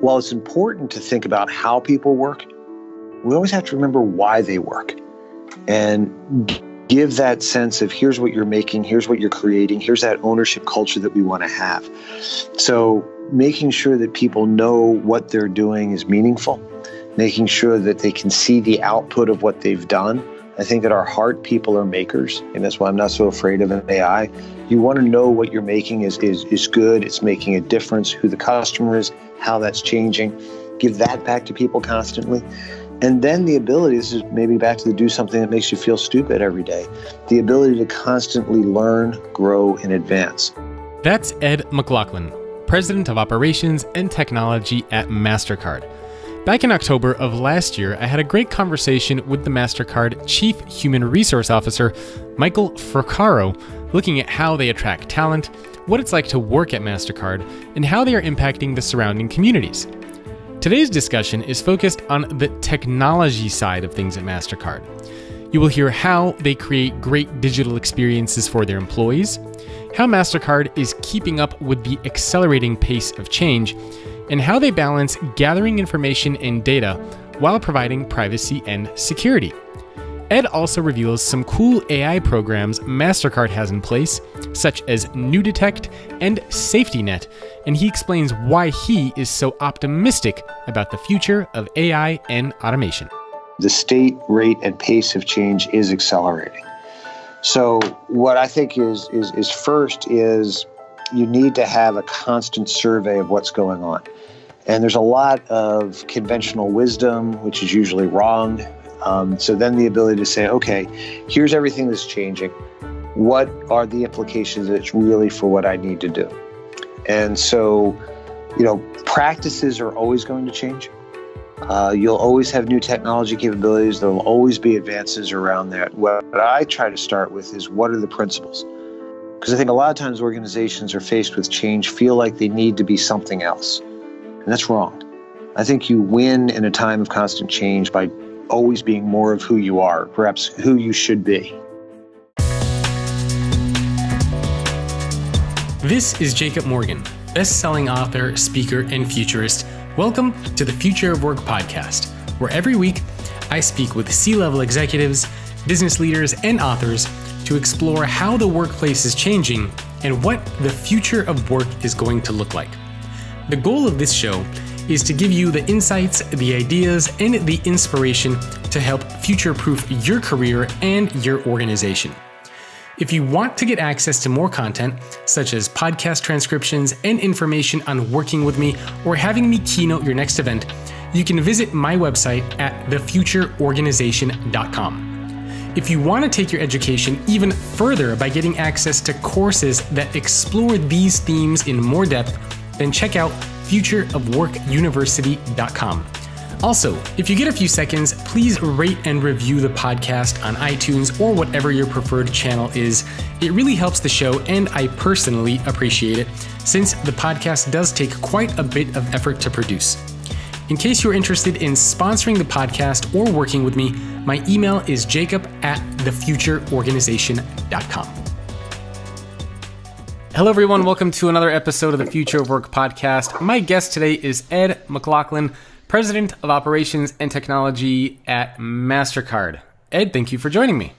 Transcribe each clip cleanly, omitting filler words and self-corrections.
while it's important to think about how people work, we always have to remember why they work and give that sense of here's what you're making, here's what you're creating, here's that ownership culture that we want to have. So making sure that people know what they're doing is meaningful, making sure that they can see the output of what they've done. I think at our heart, people are makers, and that's why I'm not so afraid of an AI. You want to know what you're making is good, it's making a difference, who the customer is, how that's changing. Give that back to people constantly. And then the ability, this is maybe back to the do something that makes you feel stupid every day, the ability to constantly learn, grow, and advance. That's Ed McLaughlin, President of Operations and Technology at Mastercard. Back in October of last year, I had a great conversation with the Mastercard Chief Human Resource Officer, Michael Fracaro, looking at how they attract talent, what it's like to work at Mastercard, and how they are impacting the surrounding communities. Today's discussion is focused on the technology side of things at Mastercard. You will hear how they create great digital experiences for their employees, how Mastercard is keeping up with the accelerating pace of change, and how they balance gathering information and data while providing privacy and security. Ed also reveals some cool AI programs Mastercard has in place, such as NuDetect and SafetyNet, and he explains why he is so optimistic about the future of AI and automation. The state, rate, and pace of change is accelerating. So what I think is first is you need to have a constant survey of what's going on. And there's a lot of conventional wisdom, which is usually wrong. So then the ability to say, okay, here's everything that's changing. What are the implications that's really for what I need to do? And so, practices are always going to change. You'll always have new technology capabilities. There will always be advances around that. What I try to start with is what are the principles? Because I think a lot of times organizations are faced with change, feel like they need to be something else. And that's wrong. I think you win in a time of constant change by always being more of who you are, perhaps who you should be. This is Jacob Morgan, best-selling author, speaker, and futurist. Welcome to the Future of Work podcast, where every week I speak with C-level executives, business leaders, and authors to explore how the workplace is changing and what the future of work is going to look like. The goal of this show is to give you the insights, the ideas, and the inspiration to help future-proof your career and your organization. If you want to get access to more content, such as podcast transcriptions and information on working with me or having me keynote your next event, you can visit my website at thefutureorganization.com. If you want to take your education even further by getting access to courses that explore these themes in more depth, then check out futureofworkuniversity.com. Also, if you get a few seconds, please rate and review the podcast on iTunes or whatever your preferred channel is. It really helps the show, and I personally appreciate it, since the podcast does take quite a bit of effort to produce. In case you're interested in sponsoring the podcast or working with me, my email is jacob@thefutureorganization.com. Hello, everyone. Welcome to another episode of the Future of Work podcast. My guest today is Ed McLaughlin, President of Operations and Technology at Mastercard. Ed, thank you for joining me.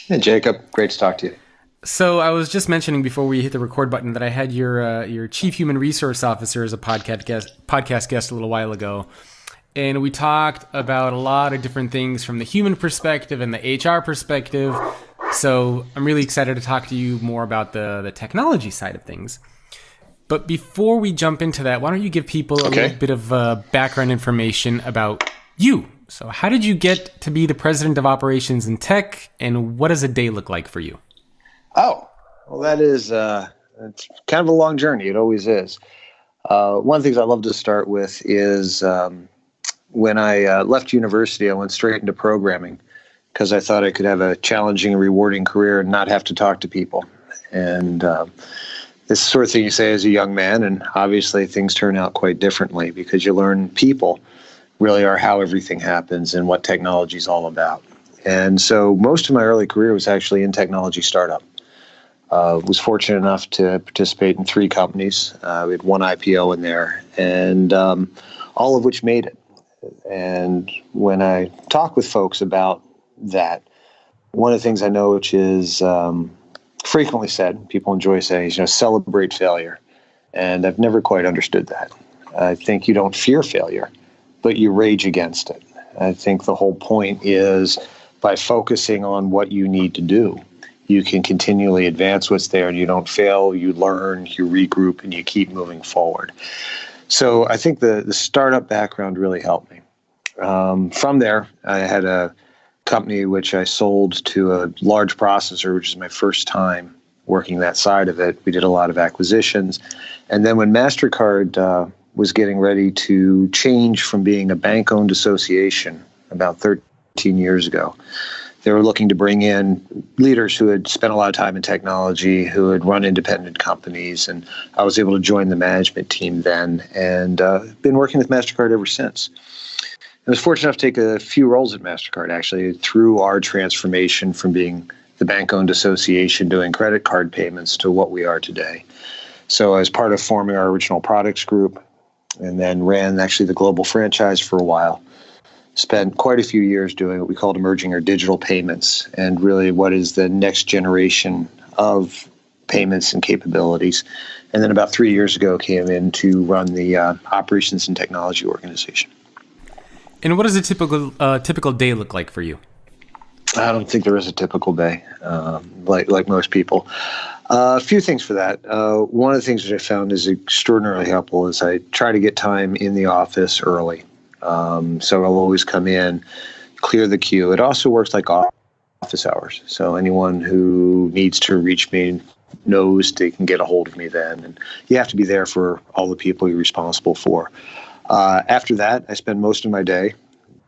Hey, Jacob. Great to talk to you. So I was just mentioning before we hit the record button that I had your Chief Human Resource Officer as a podcast guest a little while ago. And we talked about a lot of different things from the human perspective and the HR perspective. So I'm really excited to talk to you more about the technology side of things. But before we jump into that, why don't you give people a little bit of background information about you? So how did you get to be the President of Operations and Tech, and what does a day look like for you? Oh, well, that is it's kind of a long journey. It always is. One of the things I love to start with is when I left university, I went straight into programming because I thought I could have a challenging and rewarding career and not have to talk to people. And this sort of thing you say as a young man, and obviously things turn out quite differently because you learn people really are how everything happens and what technology is all about. And so most of my early career was actually in technology startup. Was fortunate enough to participate in 3 companies. We had 1 IPO in there, and all of which made it. And when I talk with folks about that, one of the things I know, which is frequently said, people enjoy saying, is, celebrate failure. And I've never quite understood that. I think you don't fear failure, but you rage against it. I think the whole point is by focusing on what you need to do, you can continually advance what's there and you don't fail, you learn, you regroup, and you keep moving forward. So I think the startup background really helped me. From there, I had a company which I sold to a large processor, which is my first time working that side of it. We did a lot of acquisitions. And then when Mastercard was getting ready to change from being a bank-owned association about 13 years ago, they were looking to bring in leaders who had spent a lot of time in technology, who had run independent companies, and I was able to join the management team then, and been working with Mastercard ever since. I was fortunate enough to take a few roles at Mastercard, actually, through our transformation from being the bank-owned association doing credit card payments to what we are today. So I was part of forming our original products group, and then ran actually the global franchise for a while. Spent quite a few years doing what we called emerging or digital payments, and really what is the next generation of payments and capabilities. And then about 3 years ago came in to run the operations and technology organization. And what does a typical day look like for you? I don't think there is a typical day, like most people. A few things for that. One of the things that I found is extraordinarily helpful is I try to get time in the office early. So I'll always come in, clear the queue. It also works like office hours. So anyone who needs to reach me knows they can get a hold of me then. And you have to be there for all the people you're responsible for. After that, I spend most of my day,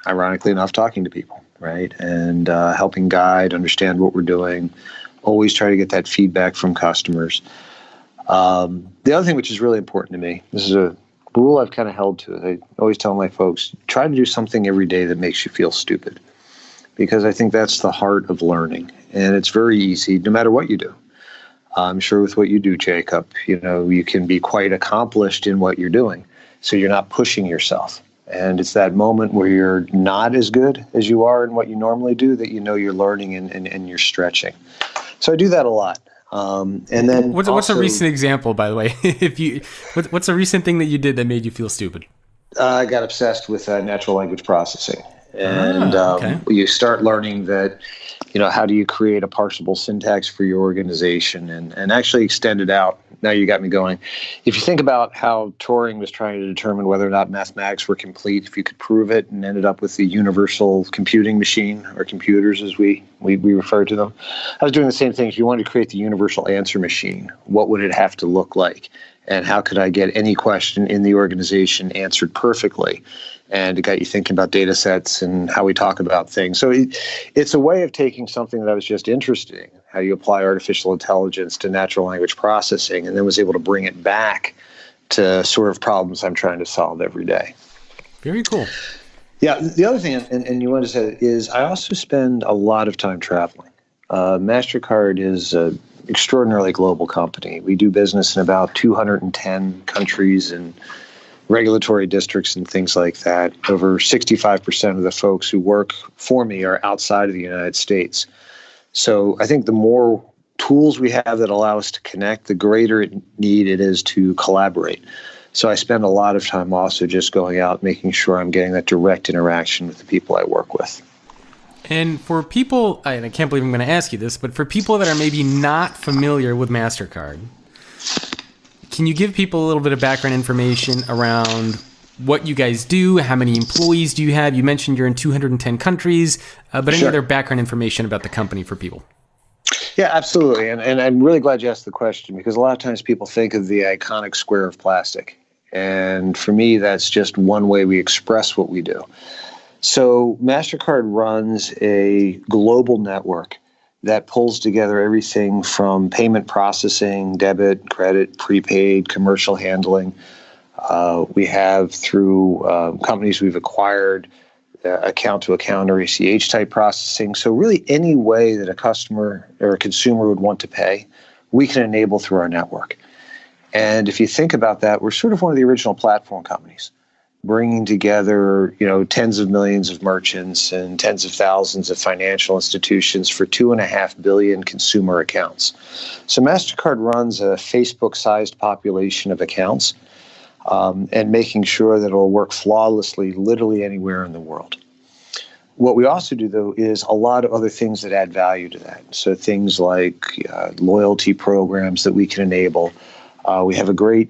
ironically enough, talking to people, right? And helping guide, understand what we're doing. Always try to get that feedback from customers. The other thing which is really important to me, this is a rule I've kind of held to. I always tell my folks, try to do something every day that makes you feel stupid, because I think that's the heart of learning. And it's very easy, no matter what you do. I'm sure with what you do, Jacob, you can be quite accomplished in what you're doing. So you're not pushing yourself. And it's that moment where you're not as good as you are in what you normally do that you're learning and you're stretching. So I do that a lot. And then what's a recent example, by the way? What's a recent thing that you did that made you feel stupid? I got obsessed with natural language processing, and you start learning that, how do you create a parsable syntax for your organization and actually extend it out. Now you got me going. If you think about how Turing was trying to determine whether or not mathematics were complete, if you could prove it, and ended up with the universal computing machine, or computers as we refer to them. I was doing the same thing. If you wanted to create the universal answer machine, what would it have to look like? And how could I get any question in the organization answered perfectly? And it got you thinking about data sets and how we talk about things. So it's a way of taking something that I was just interested in, how you apply artificial intelligence to natural language processing, and then was able to bring it back to sort of problems I'm trying to solve every day. Very cool. Yeah, the other thing, and you want to say, is I also spend a lot of time traveling. Mastercard is an extraordinarily global company. We do business in about 210 countries and regulatory districts and things like that. Over 65% of the folks who work for me are outside of the United States. So I think the more tools we have that allow us to connect, the greater need it is to collaborate. So I spend a lot of time also just going out, making sure I'm getting that direct interaction with the people I work with. And for people, and I can't believe I'm going to ask you this, but for people that are maybe not familiar with Mastercard, can you give people a little bit of background information around what you guys do? How many employees do you have? You mentioned you're in 210 countries, but any other background information about the company for people? Yeah, absolutely. And I'm really glad you asked the question, because a lot of times people think of the iconic square of plastic. And for me, that's just one way we express what we do. So Mastercard runs a global network that pulls together everything from payment processing, debit, credit, prepaid, commercial handling. We have, through companies we've acquired, account-to-account or ACH type processing. So really any way that a customer or a consumer would want to pay, we can enable through our network. And if you think about that, we're sort of one of the original platform companies, bringing together, tens of millions of merchants and tens of thousands of financial institutions for 2.5 billion consumer accounts. So Mastercard runs a Facebook-sized population of accounts, and making sure that it'll work flawlessly literally anywhere in the world. What we also do, though, is a lot of other things that add value to that. So things like loyalty programs that we can enable. We have a great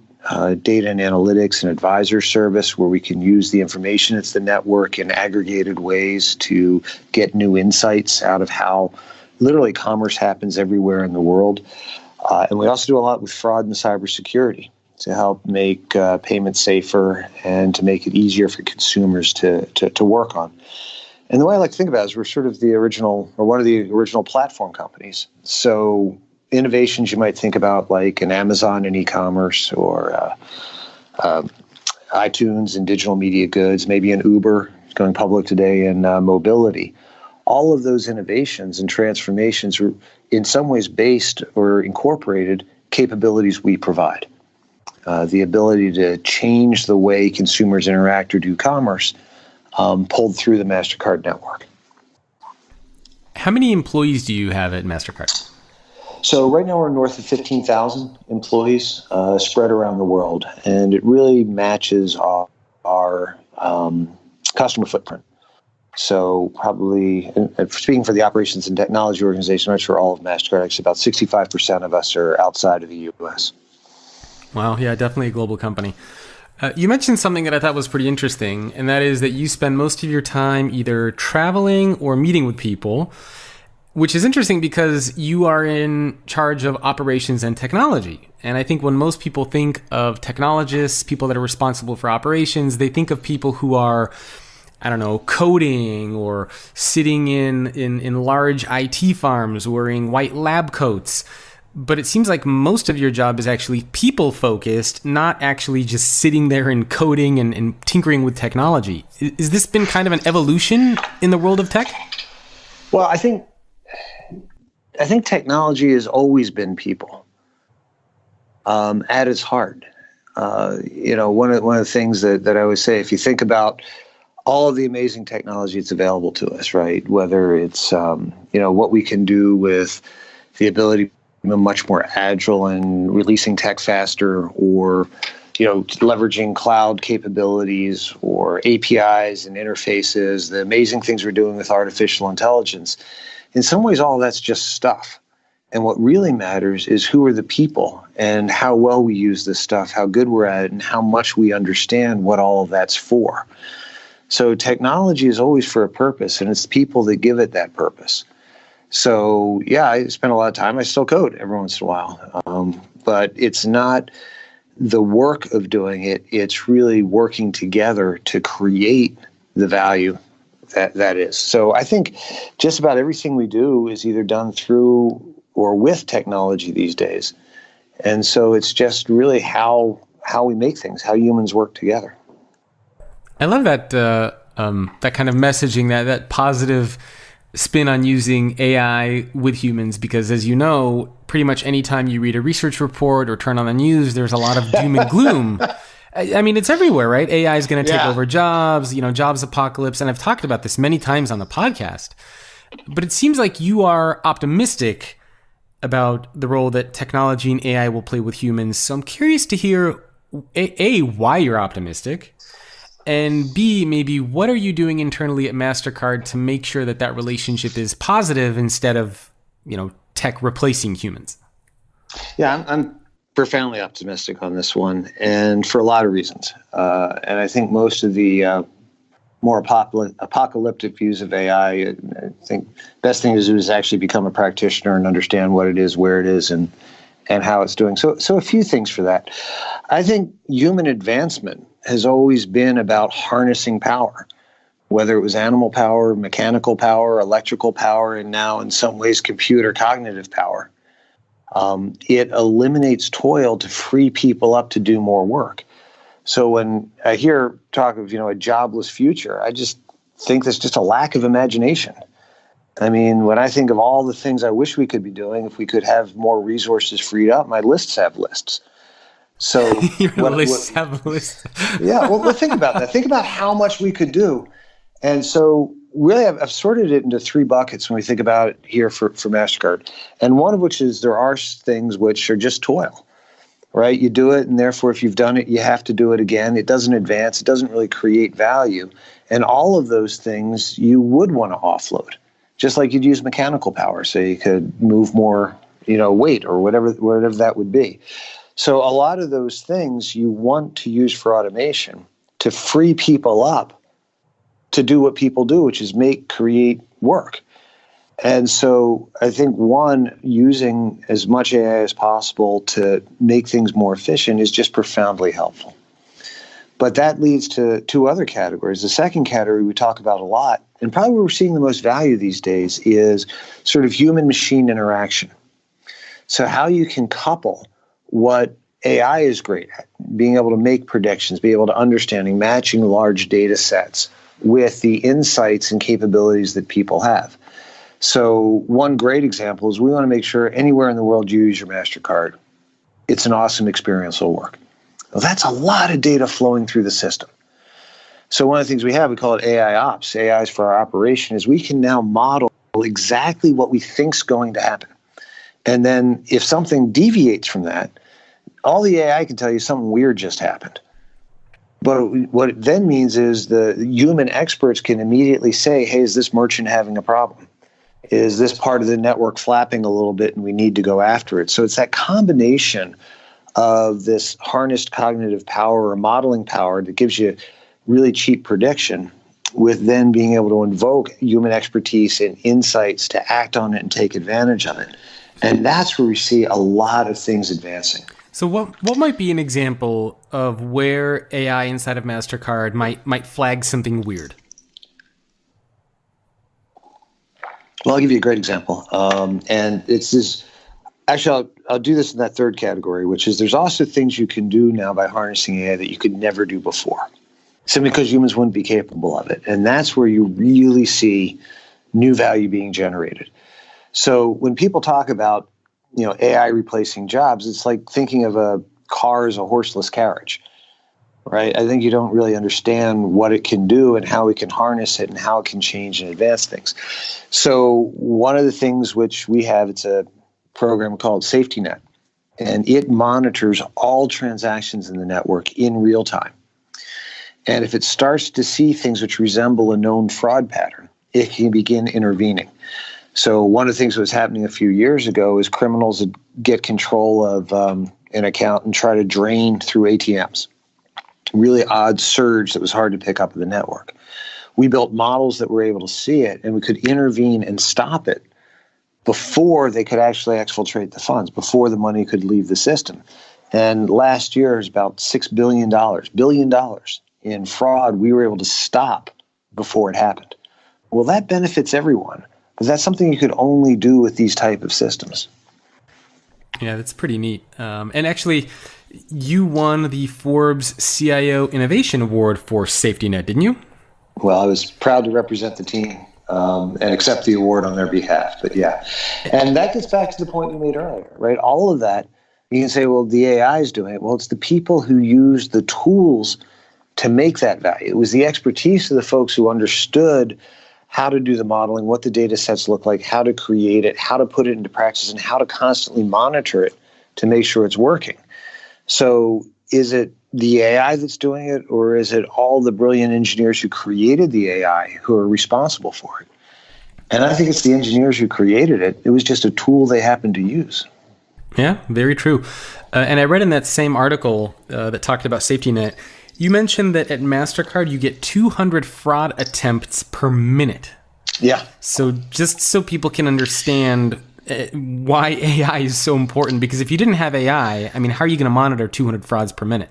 data and analytics and advisor service where we can use the information that's the network in aggregated ways to get new insights out of how literally commerce happens everywhere in the world. And we also do a lot with fraud and cybersecurity to help make payments safer and to make it easier for consumers to work on. And the way I like to think about it is we're sort of the original, or one of the original platform companies. So innovations you might think about like an Amazon in e-commerce, or iTunes and digital media goods, maybe an Uber going public today in mobility. All of those innovations and transformations are in some ways based or incorporated capabilities we provide. The ability to change the way consumers interact or do commerce pulled through the Mastercard network. How many employees do you have at Mastercard? So right now we're north of 15,000 employees spread around the world, and it really matches our customer footprint. So probably, speaking for the operations and technology organization, I'm not sure all of Mastercard, actually about 65% of us are outside of the U.S. Wow, yeah, definitely a global company. You mentioned something that I thought was pretty interesting, and that is that you spend most of your time either traveling or meeting with people, which is interesting because you are in charge of operations and technology. And I think when most people think of technologists, people that are responsible for operations, they think of people who are, coding or sitting in large IT farms wearing white lab coats. But it seems like most of your job is actually people-focused, not actually just sitting there and coding and tinkering with technology. Has this been kind of an evolution in the world of tech? Well, I think technology has always been people at its heart. One of the things that I always say, if you think about all of the amazing technology that's available to us, right? Whether it's what we can do with the ability to be much more agile and releasing tech faster, or leveraging cloud capabilities or APIs and interfaces, the amazing things we're doing with artificial intelligence. In some ways, all of that's just stuff. And what really matters is who are the people and how well we use this stuff, how good we're at it, and how much we understand what all of that's for. So technology is always for a purpose, and it's people that give it that purpose. So, yeah, I spend a lot of time. I still code every once in a while. But it's not the work of doing it. It's really working together to create the value that is. So I think just about everything we do is either done through or with technology these days. And so it's just really how we make things, how humans work together. I love that that kind of messaging, that positive spin on using AI with humans, because as you know, pretty much anytime you read a research report or turn on the news, there's a lot of doom and gloom. I mean, it's everywhere, right? AI is going to take over jobs, jobs apocalypse. And I've talked about this many times on the podcast. But it seems like you are optimistic about the role that technology and AI will play with humans. So I'm curious to hear, A, why you're optimistic, and B, maybe what are you doing internally at Mastercard to make sure that relationship is positive instead of, tech replacing humans? Yeah, I'm profoundly optimistic on this one, and for a lot of reasons. And I think most of the more apocalyptic views of AI, I think best thing to do is actually become a practitioner and understand what it is, where it is, and how it's doing. So a few things for that. I think human advancement has always been about harnessing power, whether it was animal power, mechanical power, electrical power, and now in some ways computer cognitive power. It eliminates toil to free people up to do more work. So when I hear talk of, a jobless future, I just think there's just a lack of imagination. I mean, when I think of all the things I wish we could be doing, if we could have more resources freed up, my lists have lists. So Your lists have lists. Yeah, well, think about that. Think about how much we could do. And so really, I've sorted it into three buckets when we think about it here for Mastercard. And one of which is there are things which are just toil, right? You do it, and therefore, if you've done it, you have to do it again. It doesn't advance. It doesn't really create value. And all of those things you would want to offload, just like you'd use mechanical power, so you could move more, weight or whatever that would be. So a lot of those things you want to use for automation to free people up to do what people do, which is create work. And so I think, one, using as much AI as possible to make things more efficient is just profoundly helpful. But that leads to two other categories. The second category we talk about a lot, and probably where we're seeing the most value these days, is sort of human-machine interaction. So how you can couple what AI is great at, being able to make predictions, be able to understanding, matching large data sets with the insights and capabilities that people have. So one great example is we want to make sure anywhere in the world you use your Mastercard, it's an awesome experience will work. Well, that's a lot of data flowing through the system. So one of the things we call it AI Ops, AI is for our operation, is we can now model exactly what we think is going to happen. And then if something deviates from that, all the AI can tell you something weird just happened. But what it then means is the human experts can immediately say, hey, is this merchant having a problem? Is this part of the network flapping a little bit and we need to go after it? So it's that combination of this harnessed cognitive power or modeling power that gives you really cheap prediction with then being able to invoke human expertise and insights to act on it and take advantage of it. And that's where we see a lot of things advancing. So what might be an example of where AI inside of Mastercard might flag something weird? Well, I'll give you a great example. And it's this. Actually, I'll do this in that third category, which is there's also things you can do now by harnessing AI that you could never do before, simply because humans wouldn't be capable of it. And that's where you really see new value being generated. So when people talk about AI replacing jobs, it's like thinking of a car as a horseless carriage, right? I think you don't really understand what it can do and how we can harness it and how it can change and advance things. So one of the things which we have, it's a program called SafetyNet, and it monitors all transactions in the network in real time. And if it starts to see things which resemble a known fraud pattern, it can begin intervening. So one of the things that was happening a few years ago is criminals would get control of an account and try to drain through ATMs. Really odd surge that was hard to pick up in the network. We built models that were able to see it, and we could intervene and stop it before they could actually exfiltrate the funds, before the money could leave the system. And last year was about $6 billion in fraud we were able to stop before it happened. Well, that benefits everyone. But that's something you could only do with these type of systems. Yeah, that's pretty neat. And actually, you won the Forbes CIO Innovation Award for SafetyNet, didn't you? Well, I was proud to represent the team and accept the award on their behalf. But yeah, and that gets back to the point you made earlier, right? All of that, you can say, well, the AI is doing it. Well, it's the people who use the tools to make that value. It was the expertise of the folks who understood how to do the modeling, what the data sets look like, how to create it, how to put it into practice, and how to constantly monitor it to make sure it's working. So is it the AI that's doing it, or is it all the brilliant engineers who created the AI who are responsible for it? And I think it's the engineers who created it. It was just a tool they happened to use. Yeah, very true. And I read in that same article that talked about SafetyNet, you mentioned that at Mastercard you get 200 fraud attempts per minute. Yeah. So just so people can understand why AI is so important, because if you didn't have AI, I mean, how are you going to monitor 200 frauds per minute?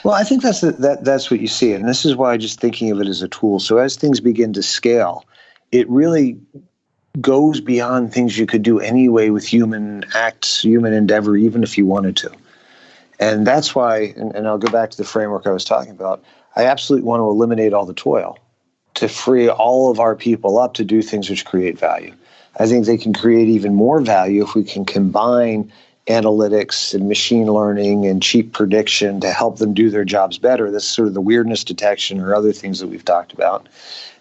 Well, I think that's what you see, and this is why just thinking of it as a tool. So as things begin to scale, it really goes beyond things you could do anyway with human acts, human endeavor, even if you wanted to. And that's why, and I'll go back to the framework I was talking about, I absolutely want to eliminate all the toil. to free all of our people up to do things which create value. I think they can create even more value if we can combine analytics and machine learning and cheap prediction to help them do their jobs better. That's sort of the weirdness detection or other things that we've talked about.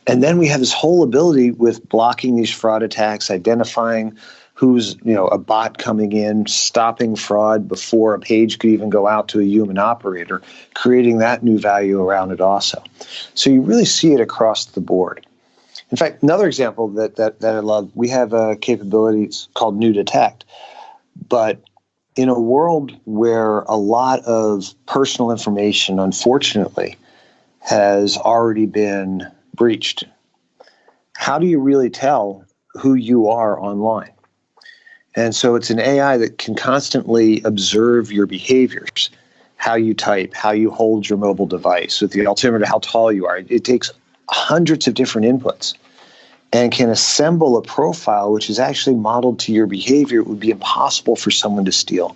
And then we have this whole ability with blocking these fraud attacks, identifying who's, a bot coming in, stopping fraud before a page could even go out to a human operator, creating that new value around it also. So you really see it across the board. In fact, another example that I love, we have a capability called NuDetect, but in a world where a lot of personal information, unfortunately, has already been breached, how do you really tell who you are online? And so it's an AI that can constantly observe your behaviors, how you type, how you hold your mobile device, with the altimeter, how tall you are. It takes hundreds of different inputs and can assemble a profile which is actually modeled to your behavior. It would be impossible for someone to steal,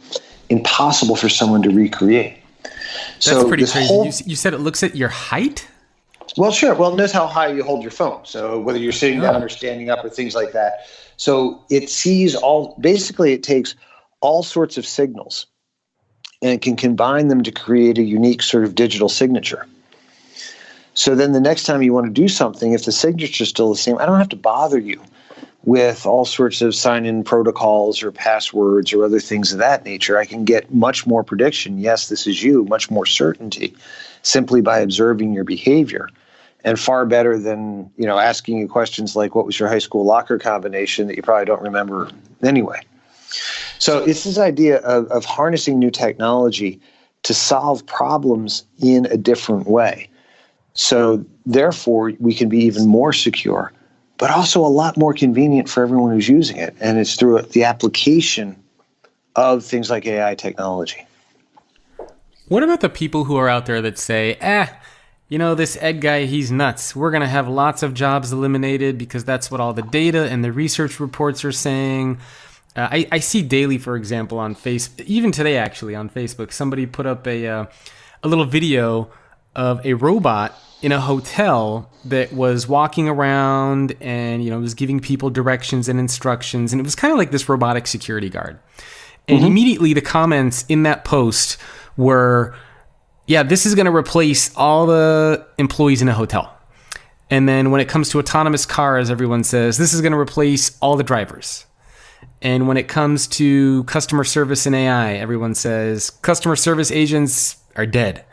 impossible for someone to recreate. That's pretty crazy. You said it looks at your height? Well, sure. Well, notice how high you hold your phone. So whether you're sitting down or standing up or things like that. So it sees basically it takes all sorts of signals and can combine them to create a unique sort of digital signature. So then the next time you want to do something, if the signature is still the same, I don't have to bother you with all sorts of sign-in protocols or passwords or other things of that nature. I can get much more prediction. Yes, this is you, much more certainty simply by observing your behavior. And far better than, asking you questions like, what was your high school locker combination that you probably don't remember anyway. So it's this idea of harnessing new technology to solve problems in a different way. So therefore, we can be even more secure, but also a lot more convenient for everyone who's using it. And it's through the application of things like AI technology. What about the people who are out there that say, this Ed guy, he's nuts. We're going to have lots of jobs eliminated because that's what all the data and the research reports are saying. I see daily, for example, on Facebook, even today actually on Facebook, somebody put up a little video of a robot in a hotel that was walking around and, was giving people directions and instructions. And it was kind of like this robotic security guard. And immediately the comments in that post were, this is going to replace all the employees in a hotel. And then when it comes to autonomous cars, everyone says, this is going to replace all the drivers. And when it comes to customer service and AI, everyone says, customer service agents are dead.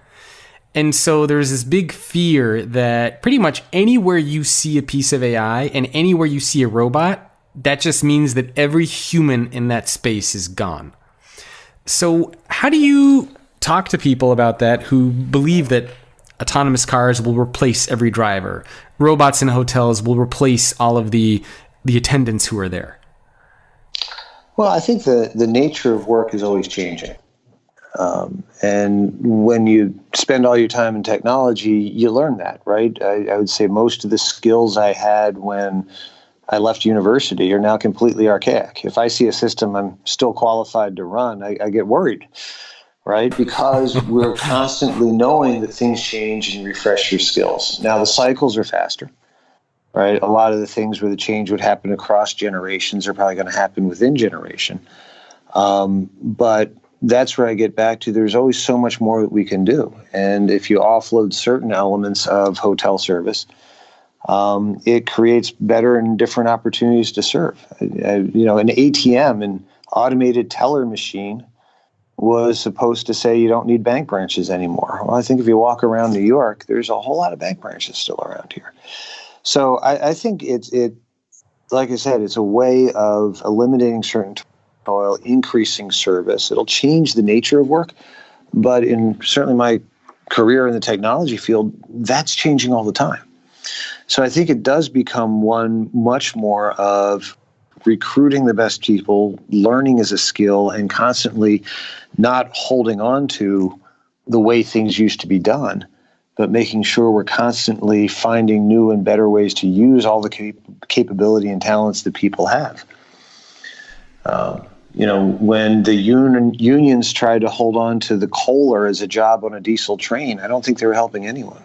And so there's this big fear that pretty much anywhere you see a piece of AI and anywhere you see a robot, that just means that every human in that space is gone. So how do you talk to people about that who believe that autonomous cars will replace every driver, robots in hotels will replace all of the attendants who are there? Well, I think the nature of work is always changing. And when you spend all your time in technology, you learn that, right? I would say most of the skills I had when I left university are now completely archaic. If I see a system I'm still qualified to run, I get worried, right? Because we're constantly knowing that things change and refresh your skills. Now, the cycles are faster, right? A lot of the things where the change would happen across generations are probably going to happen within generation. But that's where I get back to there's always so much more that we can do. And if you offload certain elements of hotel service, it creates better and different opportunities to serve. An ATM, an automated teller machine, was supposed to say you don't need bank branches anymore. Well, I think if you walk around New York, there's a whole lot of bank branches still around here. So I think it, like I said, it's a way of eliminating certain toil, increasing service. It'll change the nature of work, but in certainly my career in the technology field, that's changing all the time. So I think it does become one much more of recruiting the best people, learning as a skill, and constantly not holding on to the way things used to be done, but making sure we're constantly finding new and better ways to use all the capability and talents that people have. When the unions tried to hold on to the Kohler as a job on a diesel train, I don't think they were helping anyone.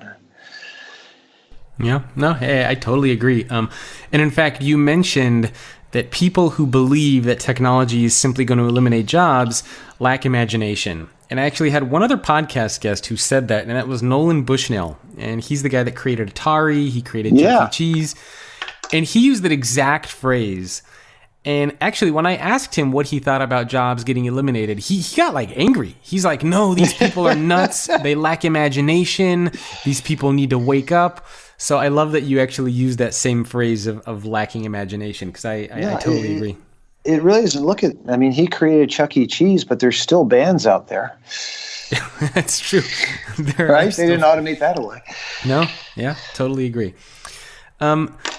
Yeah, no, hey, I totally agree. And in fact, you mentioned that people who believe that technology is simply going to eliminate jobs lack imagination. And I actually had one other podcast guest who said that, and that was Nolan Bushnell. And he's the guy that created Atari. He created Chuck E. Cheese. And he used that exact phrase. And actually, when I asked him what he thought about jobs getting eliminated, he got like angry. He's like, no, these people are nuts. They lack imagination. These people need to wake up. So I love that you actually use that same phrase of lacking imagination, because I totally agree. It really isn't. He created Chuck E. Cheese, but there's still bands out there. That's true. Right? They didn't automate that away. No? Yeah, totally agree.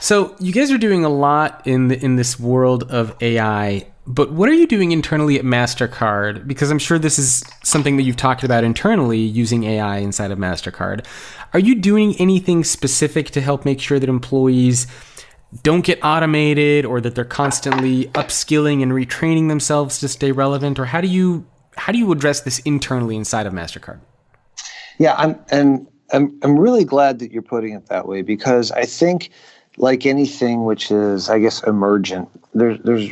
So you guys are doing a lot in this world of AI, but what are you doing internally at Mastercard? Because I'm sure this is something that you've talked about internally, using AI inside of Mastercard. Are you doing anything specific to help make sure that employees don't get automated, or that they're constantly upskilling and retraining themselves to stay relevant? Or how do you address this internally inside of Mastercard? Yeah, I'm really glad that you're putting it that way, because I think, like anything which is, I guess, emergent, there's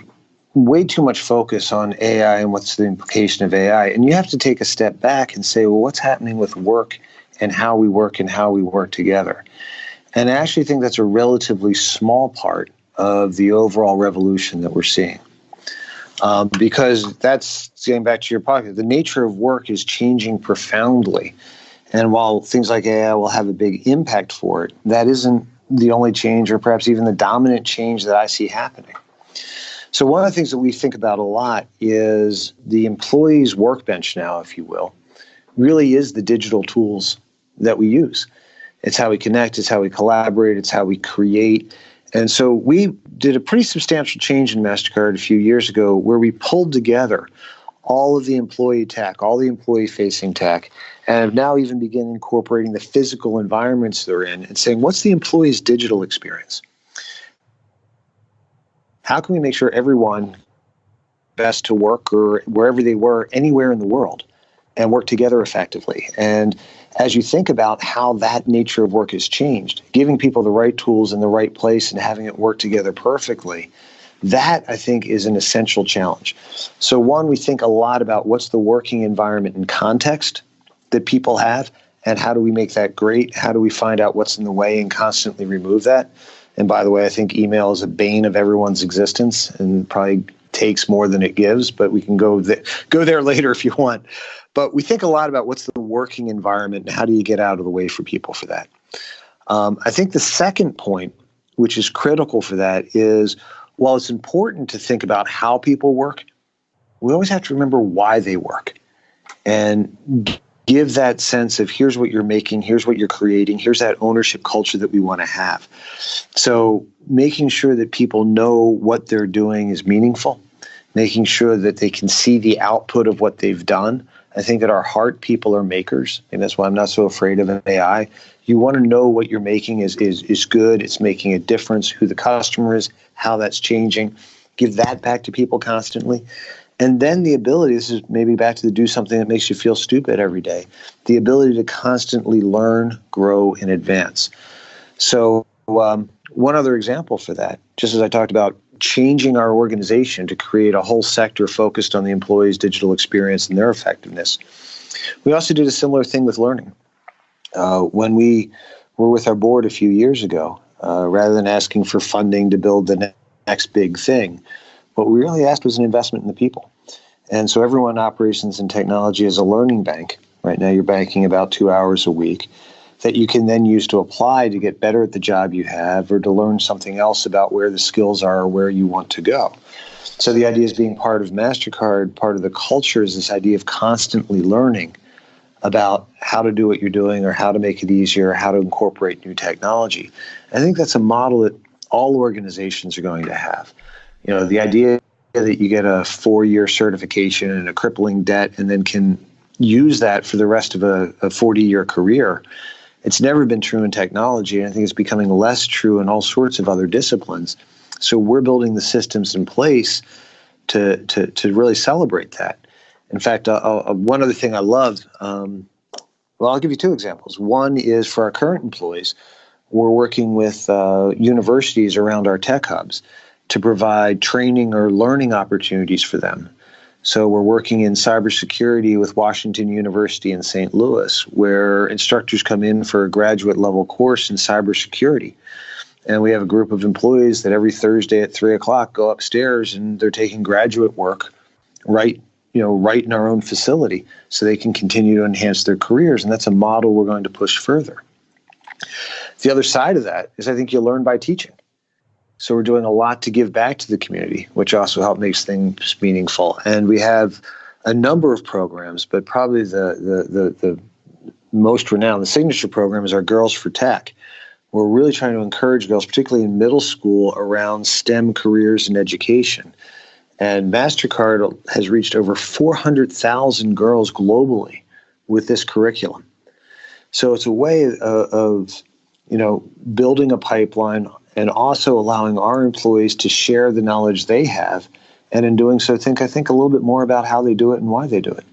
way too much focus on AI and what's the implication of AI. And you have to take a step back and say, well, what's happening with work and how we work together? And I actually think that's a relatively small part of the overall revolution that we're seeing. Because that's, getting back to your point, the nature of work is changing profoundly. And while things like AI will have a big impact for it, that isn't the only change, or perhaps even the dominant change that I see happening. So one of the things that we think about a lot is the employee's workbench now, if you will, really is the digital tools that we use. It's how we connect, it's how we collaborate, it's how we create. And so we did a pretty substantial change in Mastercard a few years ago, where we pulled together all of the employee tech, all the employee-facing tech, and have now even begun incorporating the physical environments they're in and saying, what's the employee's digital experience? How can we make sure everyone best to work, or wherever they were, anywhere in the world, and work together effectively? And as you think about how that nature of work has changed, giving people the right tools in the right place and having it work together perfectly, that, I think, is an essential challenge. So one, we think a lot about what's the working environment and context that people have, and how do we make that great? How do we find out what's in the way and constantly remove that? And by the way, I think email is a bane of everyone's existence and probably takes more than it gives, but we can go there later if you want. But we think a lot about what's the working environment and how do you get out of the way for people for that. I think the second point, which is critical for that, is while it's important to think about how people work, we always have to remember why they work and give that sense of here's what you're making, here's what you're creating, here's that ownership culture that we want to have. So making sure that people know what they're doing is meaningful, making sure that they can see the output of what they've done. I think at our heart, people are makers, and that's why I'm not so afraid of AI. You want to know what you're making is good, it's making a difference, who the customer is, how that's changing. Give that back to people constantly. And then the ability, this is maybe back to the do something that makes you feel stupid every day, the ability to constantly learn, grow, and advance. So one other example for that, just as I talked about changing our organization to create a whole sector focused on the employee's digital experience and their effectiveness, we also did a similar thing with learning. When we were with our board a few years ago, rather than asking for funding to build the next big thing, what we really asked was an investment in the people. And so everyone in operations and technology is a learning bank. Right now you're banking about 2 hours a week that you can then use to apply to get better at the job you have, or to learn something else about where the skills are or where you want to go. So the idea is, being part of Mastercard, part of the culture is this idea of constantly learning about how to do what you're doing, or how to make it easier, how to incorporate new technology. I think that's a model that all organizations are going to have. You know, the idea that you get a 4-year certification and a crippling debt and then can use that for the rest of a 40-year career, it's never been true in technology, and I think it's becoming less true in all sorts of other disciplines. So we're building the systems in place to really celebrate that. In fact, one other thing I love, I'll give you 2 examples. One is for our current employees. we're working with universities around our tech hubs to provide training or learning opportunities for them. So we're working in cybersecurity with Washington University in St. Louis, where instructors come in for a graduate level course in cybersecurity. And we have a group of employees that every Thursday at 3 o'clock go upstairs and they're taking graduate work right in our own facility so they can continue to enhance their careers. And that's a model we're going to push further. The other side of that is I think you learn by teaching. So we're doing a lot to give back to the community, which also helps make things meaningful. And we have a number of programs, but probably the most renowned, the signature program is our Girls for Tech. We're really trying to encourage girls, particularly in middle school, around STEM careers and education. And Mastercard has reached over 400,000 girls globally with this curriculum. So it's a way of building a pipeline and also allowing our employees to share the knowledge they have. And in doing so, I think a little bit more about how they do it and why they do it.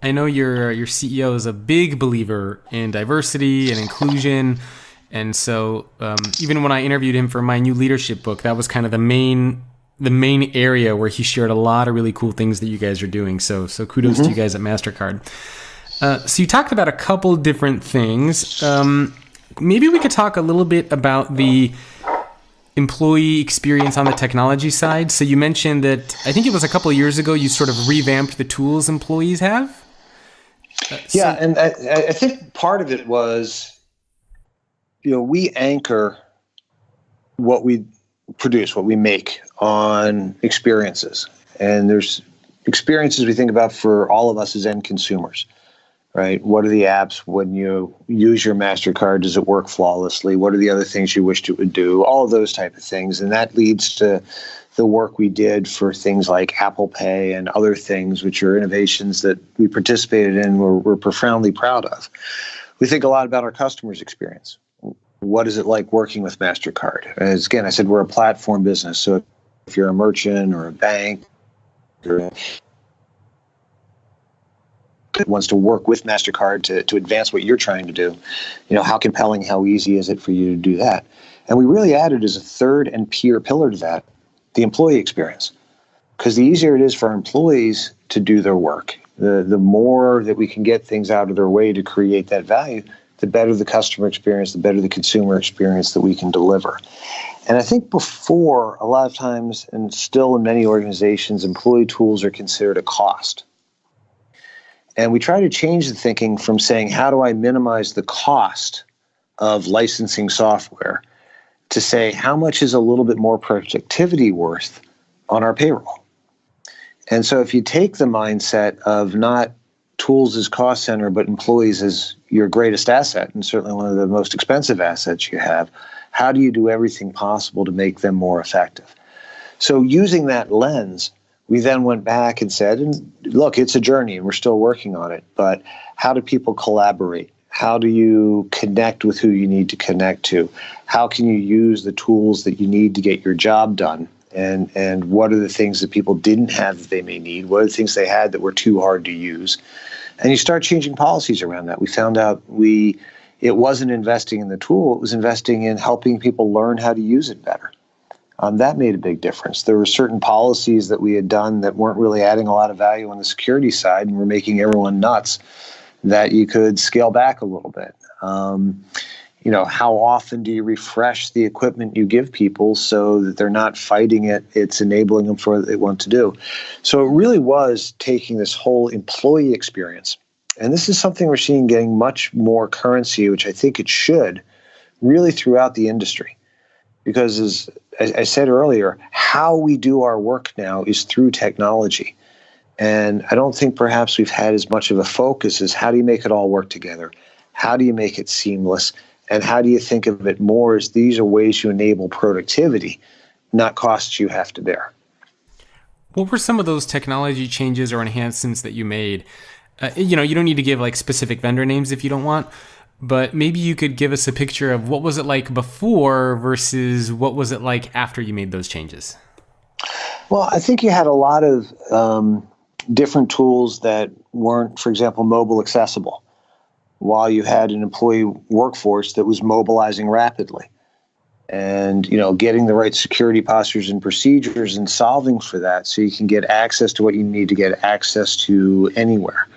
I know your CEO is a big believer in diversity and inclusion. And so even when I interviewed him for my new leadership book, that was kind of the main area where he shared a lot of really cool things that you guys are doing. So kudos to you guys at Mastercard. So you talked about a couple different things. Maybe we could talk a little bit about the employee experience on the technology side. So you mentioned that, I think it was a couple of years ago, you sort of revamped the tools employees have. And I think part of it was, we anchor what we produce, what we make on experiences. And there's experiences we think about for all of us as end consumers, right? What are the apps when you use your Mastercard? Does it work flawlessly? What are the other things you wished it would do? All of those type of things. And that leads to the work we did for things like Apple Pay and other things, which are innovations that we participated in, we're profoundly proud of. We think a lot about our customers' experience. What is it like working with Mastercard? As again, I said, we're a platform business. So if you're a merchant or a bank or wants to work with Mastercard to advance what you're trying to do, how compelling, how easy is it for you to do that? And we really added as a third and peer pillar to that, the employee experience. Because the easier it is for our employees to do their work, the more that we can get things out of their way to create that value, the better the customer experience, the better the consumer experience that we can deliver. And I think before, a lot of times, and still in many organizations, employee tools are considered a cost. And we try to change the thinking from saying, how do I minimize the cost of licensing software, to say, how much is a little bit more productivity worth on our payroll? And so if you take the mindset of not tools as cost center, but employees as your greatest asset, and certainly one of the most expensive assets you have, how do you do everything possible to make them more effective? So using that lens, we then went back and said, and look, it's a journey and we're still working on it, but how do people collaborate? How do you connect with who you need to connect to? How can you use the tools that you need to get your job done? And what are the things that people didn't have that they may need? What are the things they had that were too hard to use? And you start changing policies around that. We found out it wasn't investing in the tool, it was investing in helping people learn how to use it better. That made a big difference. There were certain policies that we had done that weren't really adding a lot of value on the security side and were making everyone nuts, that you could scale back a little bit. How often do you refresh the equipment you give people so that they're not fighting it? It's enabling them for what they want to do. So it really was taking this whole employee experience. And this is something we're seeing getting much more currency, which I think it should, really throughout the industry. Because as I said earlier, how we do our work now is through technology. And I don't think perhaps we've had as much of a focus as how do you make it all work together? How do you make it seamless? And how do you think of it more as these are ways you enable productivity, not costs you have to bear? What were some of those technology changes or enhancements that you made? You don't need to give like specific vendor names if you don't want, but maybe you could give us a picture of what was it like before versus what was it like after you made those changes? Well, I think you had a lot of different tools that weren't, for example, mobile accessible. while you had an employee workforce that was mobilizing rapidly. And, getting the right security postures and procedures and solving for that so you can get access to what you need to get access to anywhere.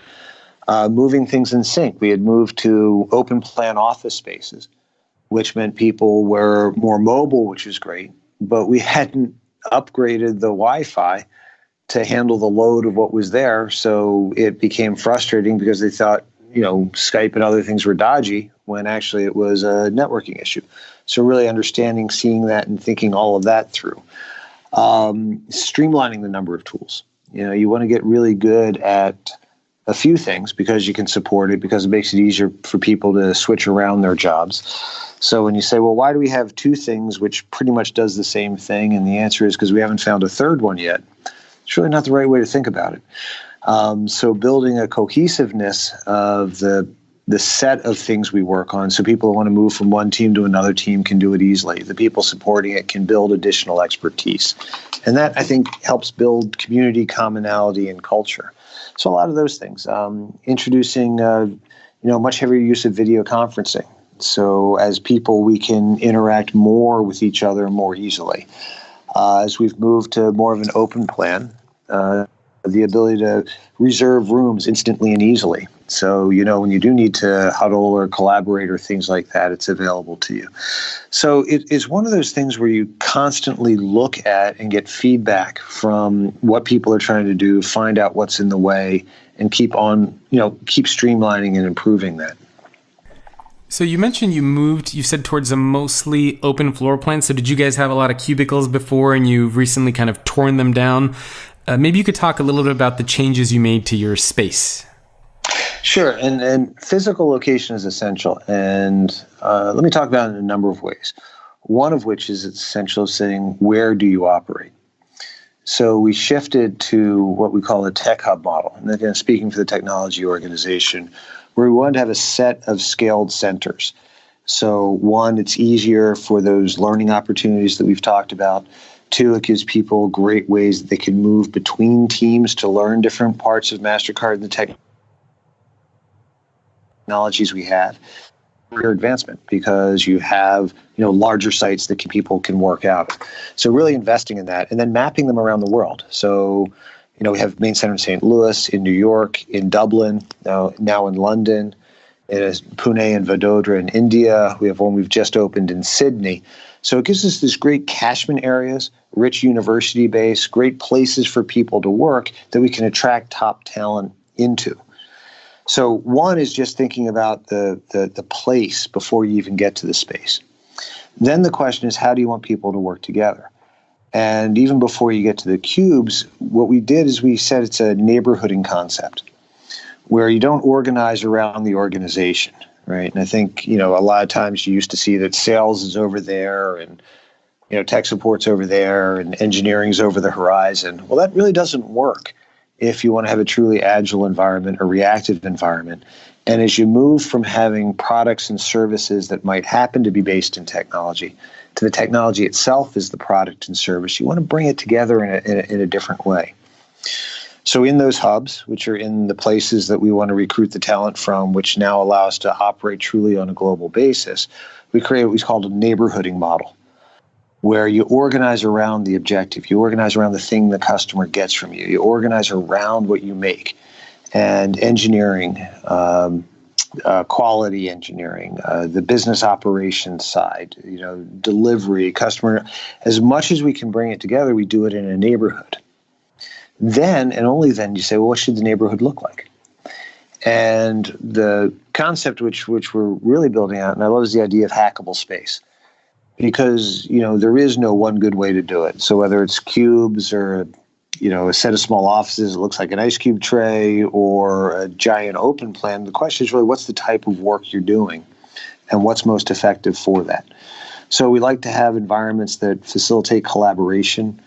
Moving things in sync. We had moved to open plan office spaces, which meant people were more mobile, which was great, but we hadn't upgraded the Wi-Fi to handle the load of what was there. So it became frustrating because they thought, Skype and other things were dodgy when actually it was a networking issue. So really understanding, seeing that, and thinking all of that through. Streamlining the number of tools. You want to get really good at a few things because you can support it, because it makes it easier for people to switch around their jobs. So when you say, well, why do we have two things which pretty much does the same thing? And the answer is because we haven't found a third one yet. It's really not the right way to think about it. So building a cohesiveness of the set of things we work on, so people who want to move from one team to another team can do it easily. The people supporting it can build additional expertise. And that, I think, helps build community, commonality, and culture. So a lot of those things. Introducing much heavier use of video conferencing. So as people, we can interact more with each other more easily. As we've moved to more of an open plan, the ability to reserve rooms instantly and easily. So, when you do need to huddle or collaborate or things like that, it's available to you. So it is one of those things where you constantly look at and get feedback from what people are trying to do, find out what's in the way, and keep streamlining and improving that. So you mentioned you said towards a mostly open floor plan. So did you guys have a lot of cubicles before and you've recently kind of torn them down? Maybe you could talk a little bit about the changes you made to your space. Sure. And physical location is essential. And let me talk about it in a number of ways. One of which is it's essential saying, where do you operate? So we shifted to what we call a tech hub model. And again, speaking for the technology organization, where we wanted to have a set of scaled centers. So one, it's easier for those learning opportunities that we've talked about. Two, it gives people great ways that they can move between teams to learn different parts of Mastercard and the technologies we have. Career advancement, because you have larger sites that people can work out. So really investing in that, and then mapping them around the world. So we have main center in St. Louis, in New York, in Dublin, now in London, in Pune and Vadodara in India. We have one we've just opened in Sydney. So it gives us this great catchment areas, rich university base, great places for people to work that we can attract top talent into. So one is just thinking about the place before you even get to the space. Then the question is, how do you want people to work together? And even before you get to the cubes, what we did is we said it's a neighborhooding concept where you don't organize around the organization, right? And I think, a lot of times you used to see that sales is over there and, tech support's over there and engineering's over the horizon. Well, that really doesn't work if you want to have a truly agile environment, a reactive environment. And as you move from having products and services that might happen to be based in technology to the technology itself is the product and service, you want to bring it together in a different way. So in those hubs, which are in the places that we want to recruit the talent from, which now allow us to operate truly on a global basis, we create what we call a neighborhooding model, where you organize around the objective, you organize around the thing the customer gets from you, you organize around what you make, and engineering, quality engineering, the business operations side, delivery, customer. As much as we can bring it together, we do it in a neighborhood. Then, and only then, you say, well, what should the neighborhood look like? And the concept which we're really building out, and I love, is the idea of hackable space. Because, there is no one good way to do it. So whether it's cubes or, a set of small offices that looks like an ice cube tray or a giant open plan, the question is really, what's the type of work you're doing and what's most effective for that? So we like to have environments that facilitate collaboration,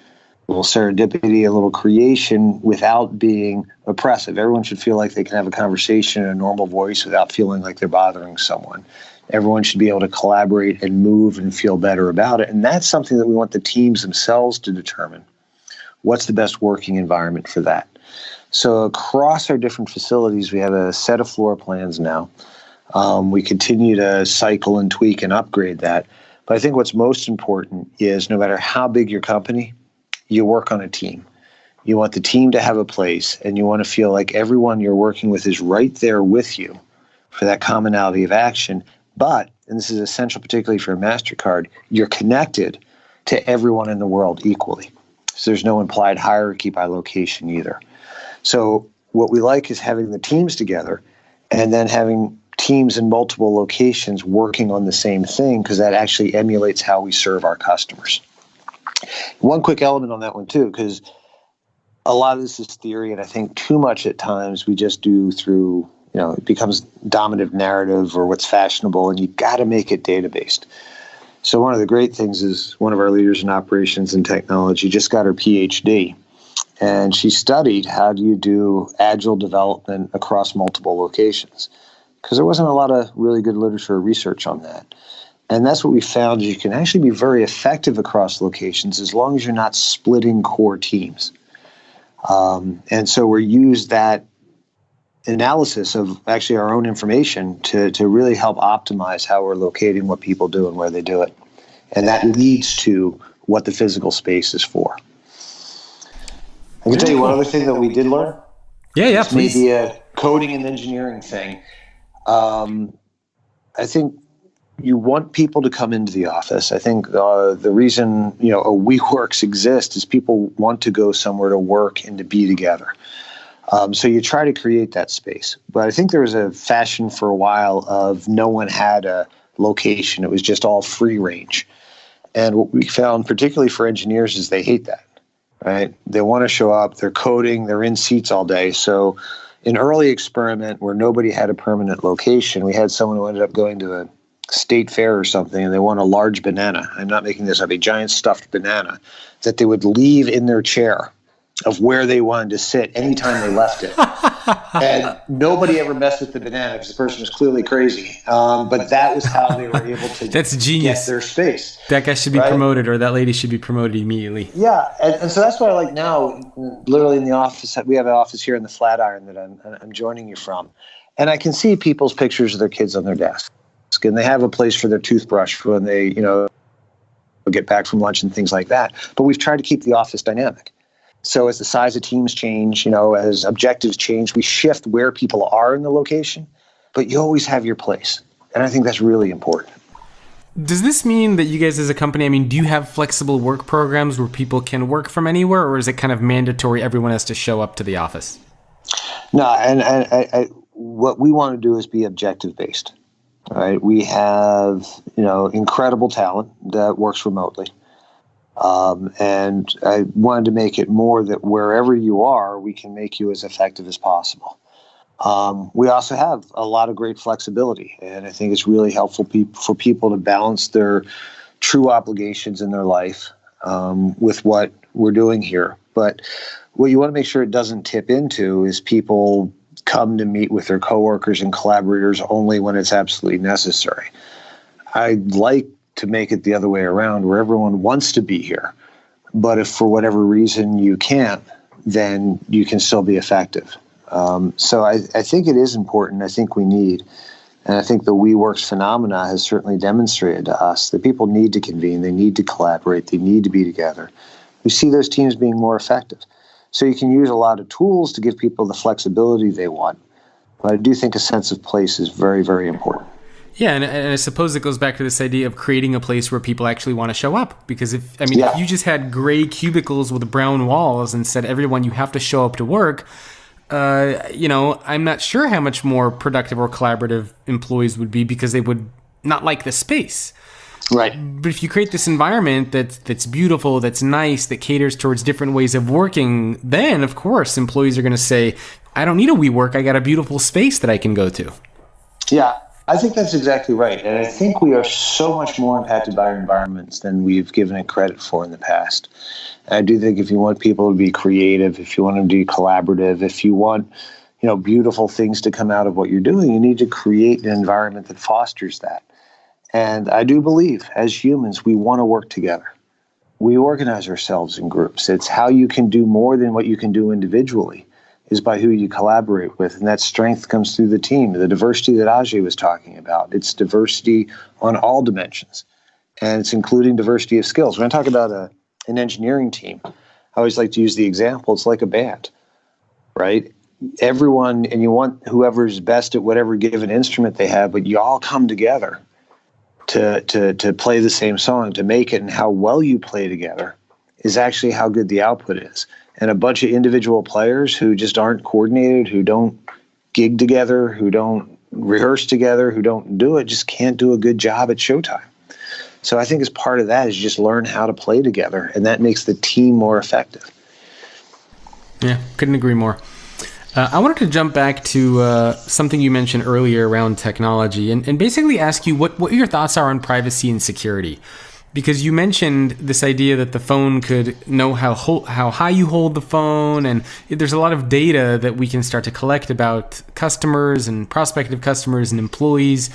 a little serendipity, a little creation without being oppressive. Everyone should feel like they can have a conversation in a normal voice without feeling like they're bothering someone. Everyone should be able to collaborate and move and feel better about it. And that's something that we want the teams themselves to determine. What's the best working environment for that? So across our different facilities, we have a set of floor plans now. We continue to cycle and tweak and upgrade that. But I think what's most important is no matter how big your company, you work on a team. You want the team to have a place, and you want to feel like everyone you're working with is right there with you for that commonality of action. But, and this is essential particularly for Mastercard, you're connected to everyone in the world equally. So there's no implied hierarchy by location either. So what we like is having the teams together and then having teams in multiple locations working on the same thing, because that actually emulates how we serve our customers. One quick element on that one too, because a lot of this is theory, and I think too much at times we just do through, it becomes dominant narrative or what's fashionable, and you've got to make it data-based. So one of the great things is one of our leaders in operations and technology just got her PhD, and she studied how do you do agile development across multiple locations, because there wasn't a lot of really good literature or research on that. And that's what we found, is you can actually be very effective across locations as long as you're not splitting core teams. And so we use that analysis of actually our own information to really help optimize how we're locating what people do and where they do it. And that leads to what the physical space is for. I can tell you one other thing that we did learn. Yeah, this please. May be a coding and engineering thing. I think you want people to come into the office. I think the reason a WeWorks exists is people want to go somewhere to work and to be together. So you try to create that space. But I think there was a fashion for a while of no one had a location. It was just all free range. And what we found, particularly for engineers, is they hate that, right? They want to show up, they're coding, they're in seats all day. So an early experiment where nobody had a permanent location, we had someone who ended up going to a state fair or something, and they won a large banana. I'm not making this up, a giant stuffed banana that they would leave in their chair of where they wanted to sit anytime they left it. And nobody ever messed with the banana because the person was clearly crazy. But that was how they were able to That's genius. get their space. That guy should be promoted, or that lady should be promoted immediately. Yeah, and so that's what I like now, literally in the office. We have an office here in the Flatiron that I'm joining you from. And I can see people's pictures of their kids on their desk. And they have a place for their toothbrush when they, get back from lunch and things like that. But we've tried to keep the office dynamic. So as the size of teams change, as objectives change, we shift where people are in the location, but you always have your place. And I think that's really important. Does this mean that you guys as a company, do you have flexible work programs where people can work from anywhere, or is it kind of mandatory everyone has to show up to the office? No, and I what we want to do is be objective-based. All right, we have, incredible talent that works remotely. And I wanted to make it more that wherever you are, we can make you as effective as possible. We also have a lot of great flexibility, and I think it's really helpful for people to balance their true obligations in their life with what we're doing here. But what you want to make sure it doesn't tip into is people come to meet with their coworkers and collaborators only when it's absolutely necessary. I'd like to make it the other way around, where everyone wants to be here, but if for whatever reason you can't, then you can still be effective. So I think it is important. I think we need, and I think the WeWorks phenomena has certainly demonstrated to us that people need to convene, they need to collaborate, they need to be together. We see those teams being more effective. So you can use a lot of tools to give people the flexibility they want. But I do think a sense of place is very, very important. Yeah, and I suppose it goes back to this idea of creating a place where people actually want to show up. Because if you just had gray cubicles with brown walls and said, everyone, you have to show up to work, I'm not sure how much more productive or collaborative employees would be, because they would not like the space. Right. But if you create this environment that's beautiful, that's nice, that caters towards different ways of working, then, of course, employees are going to say, I don't need a WeWork. I got a beautiful space that I can go to. Yeah, I think that's exactly right. And I think we are so much more impacted by our environments than we've given it credit for in the past. And I do think if you want people to be creative, if you want them to be collaborative, if you want, beautiful things to come out of what you're doing, you need to create an environment that fosters that. And I do believe, as humans, we want to work together. We organize ourselves in groups. It's how you can do more than what you can do individually. is by who you collaborate with. And that strength comes through the team, the diversity that Ajay was talking about. It's diversity on all dimensions, and it's including diversity of skills. When I talk about an engineering team, I always like to use the example, it's like a band, right? Everyone, and you want whoever's best at whatever given instrument they have, but you all come together to play the same song, to make it, and how well you play together is actually how good the output is. And a bunch of individual players who just aren't coordinated, who don't gig together, who don't rehearse together, who don't do it, just can't do a good job at showtime. So I think as part of that is just learn how to play together, and that makes the team more effective. Yeah, couldn't agree more. I wanted to jump back to something you mentioned earlier around technology and basically ask you what your thoughts are on privacy and security. Because you mentioned this idea that the phone could know how high you hold the phone, and there's a lot of data that we can start to collect about customers and prospective customers and employees.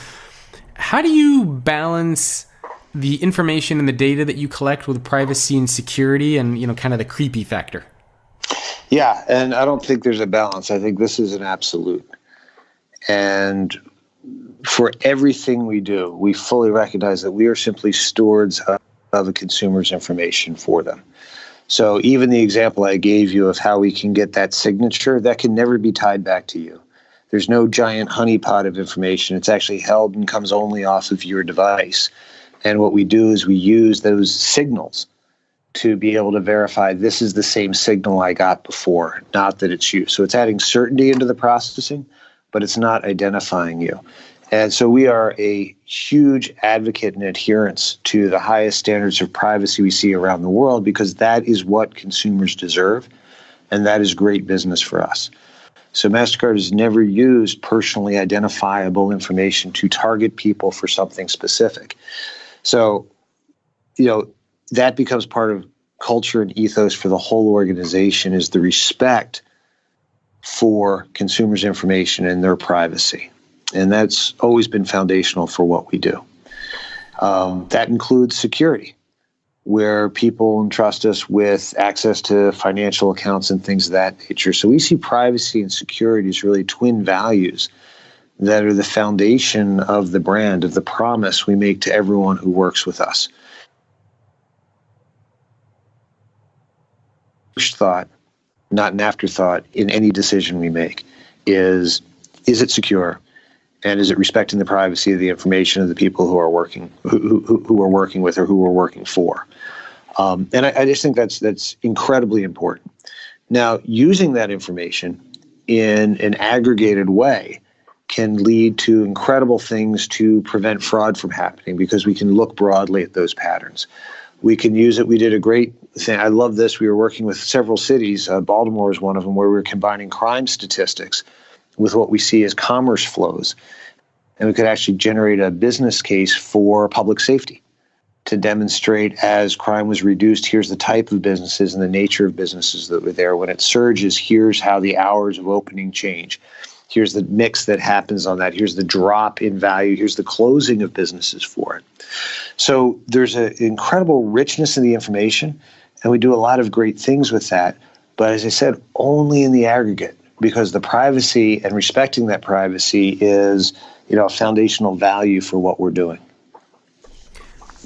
How do you balance the information and the data that you collect with privacy and security and, kind of the creepy factor? Yeah, and I don't think there's a balance. I think this is an absolute. And for everything we do, we fully recognize that we are simply stewards of a consumer's information for them. So even the example I gave you of how we can get that signature, that can never be tied back to you. There's no giant honeypot of information. It's actually held and comes only off of your device. And what we do is we use those signals to be able to verify this is the same signal I got before, not that it's you. So it's adding certainty into the processing, but it's not identifying you. And so we are a huge advocate and adherence to the highest standards of privacy we see around the world, because that is what consumers deserve, and that is great business for us. So Mastercard has never used personally identifiable information to target people for something specific. So, that becomes part of culture and ethos for the whole organization, is the respect for consumers' information and their privacy. And that's always been foundational for what we do. That includes security, where people entrust us with access to financial accounts and things of that nature. So we see privacy and security as really twin values that are the foundation of the brand, of the promise we make to everyone who works with us. First thought, not an afterthought, in any decision we make is it secure, and is it respecting the privacy of the information of the people who are working who are working with or who we're working for. And I just think that's incredibly important. Now, using that information in an aggregated way can lead to incredible things to prevent fraud from happening, because we can look broadly at those patterns. We can use it. We did a great thing. I love this. We were working with several cities. Baltimore is one of them, where we were combining crime statistics with what we see as commerce flows. And we could actually generate a business case for public safety to demonstrate, as crime was reduced, here's the type of businesses and the nature of businesses that were there. When it surges, here's how the hours of opening change. Here's the mix that happens on that. Here's the drop in value. Here's the closing of businesses for it. So there's an incredible richness in the information, and we do a lot of great things with that. But as I said, only in the aggregate, because the privacy and respecting that privacy is, a foundational value for what we're doing.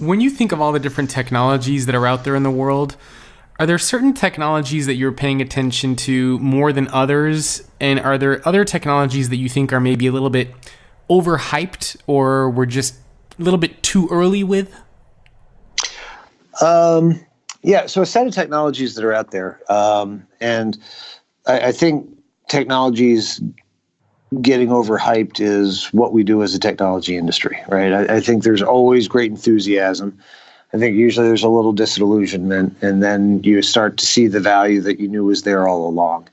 When you think of all the different technologies that are out there in the world, are there certain technologies that you're paying attention to more than others? And are there other technologies that you think are maybe a little bit overhyped, or we're just a little bit too early with? Yeah, so a set of technologies that are out there. And I think technologies getting overhyped is what we do as a technology industry, right? I think there's always great enthusiasm. I think usually there's a little disillusionment, and then you start to see the value that you knew was there all along.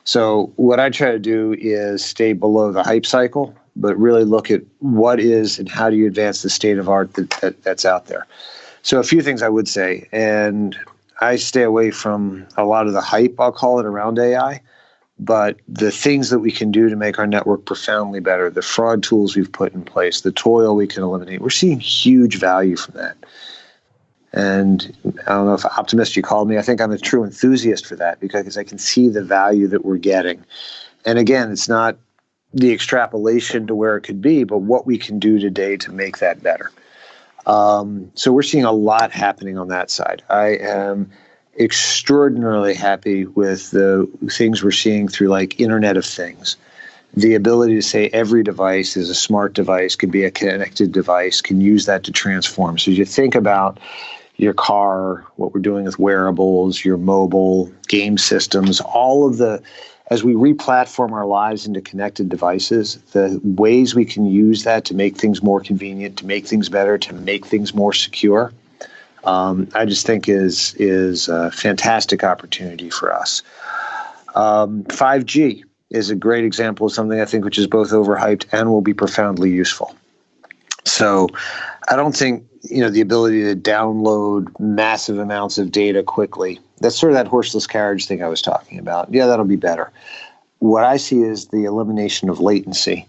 So what I try to do is stay below the hype cycle, but really look at what is and how do you advance the state of art that's out there. So a few things I would say, and I stay away from a lot of the hype, I'll call it, around AI, but the things that we can do to make our network profoundly better, the fraud tools we've put in place, the toil we can eliminate, we're seeing huge value from that. And I don't know if optimist you called me. I think I'm a true enthusiast for that because I can see the value that we're getting. And again, it's not the extrapolation to where it could be, but what we can do today to make that better. So we're seeing a lot happening on that side. I am extraordinarily happy with the things we're seeing through like Internet of Things. The ability to say every device is a smart device, can be a connected device, can use that to transform. So you think about your car, what we're doing with wearables, your mobile, game systems, all of the, as we replatform our lives into connected devices, the ways we can use that to make things more convenient, to make things better, to make things more secure, I just think is a fantastic opportunity for us. 5G is a great example of something I think which is both overhyped and will be profoundly useful. So I don't think, the ability to download massive amounts of data quickly, that's sort of that horseless carriage thing I was talking about. Yeah, that'll be better. What I see is the elimination of latency.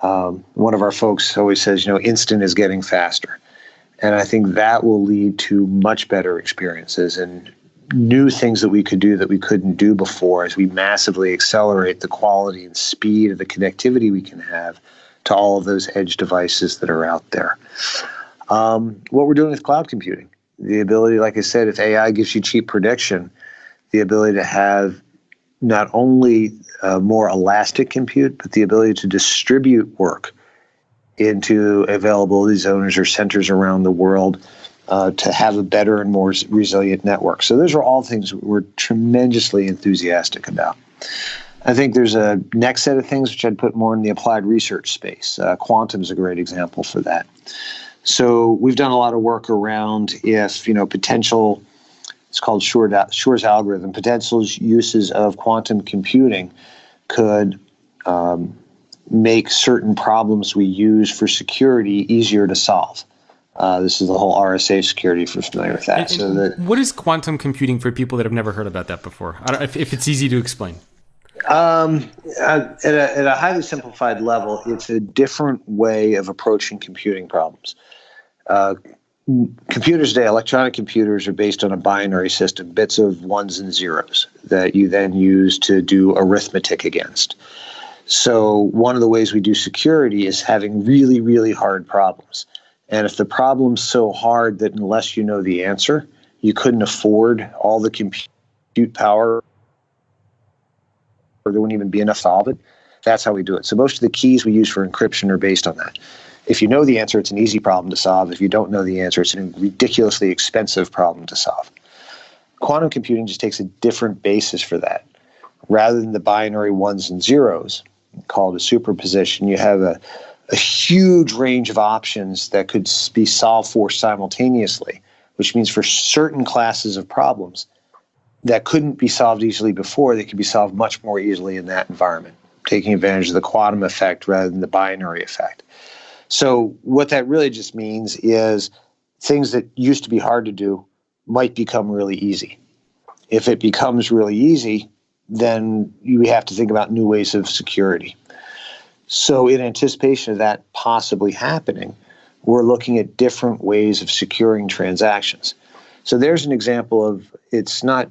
One of our folks always says, instant is getting faster. And I think that will lead to much better experiences and new things that we could do that we couldn't do before as we massively accelerate the quality and speed of the connectivity we can have to all of those edge devices that are out there. What we're doing with cloud computing, the ability, like I said, if AI gives you cheap prediction, the ability to have not only more elastic compute, but the ability to distribute work into availability zones or centers around the world to have a better and more resilient network. So those are all things we're tremendously enthusiastic about. I think there's a next set of things which I'd put more in the applied research space. Quantum is a great example for that. So we've done a lot of work around if, potential, it's called Shor's algorithm, potential uses of quantum computing could make certain problems we use for security easier to solve. This is the whole RSA security, if you're familiar with that. What is quantum computing for people that have never heard about that before? I don't know if it's easy to explain. At a highly simplified level, it's a different way of approaching computing problems. Computers today, electronic computers, are based on a binary system, bits of ones and zeros that you then use to do arithmetic against. So one of the ways we do security is having really, really hard problems. And if the problem's so hard that unless you know the answer, you couldn't afford all the compute power, or there wouldn't even be enough to solve it, that's how we do it. So most of the keys we use for encryption are based on that. If you know the answer, it's an easy problem to solve. If you don't know the answer, it's a ridiculously expensive problem to solve. Quantum computing just takes a different basis for that. Rather than the binary ones and zeros, called a superposition, you have a huge range of options that could be solved for simultaneously, which means for certain classes of problems that couldn't be solved easily before, they could be solved much more easily in that environment, taking advantage of the quantum effect rather than the binary effect. So what that really just means is things that used to be hard to do might become really easy. If it becomes really easy, then you have to think about new ways of security. So in anticipation of that possibly happening, we're looking at different ways of securing transactions. So there's an example of, it's not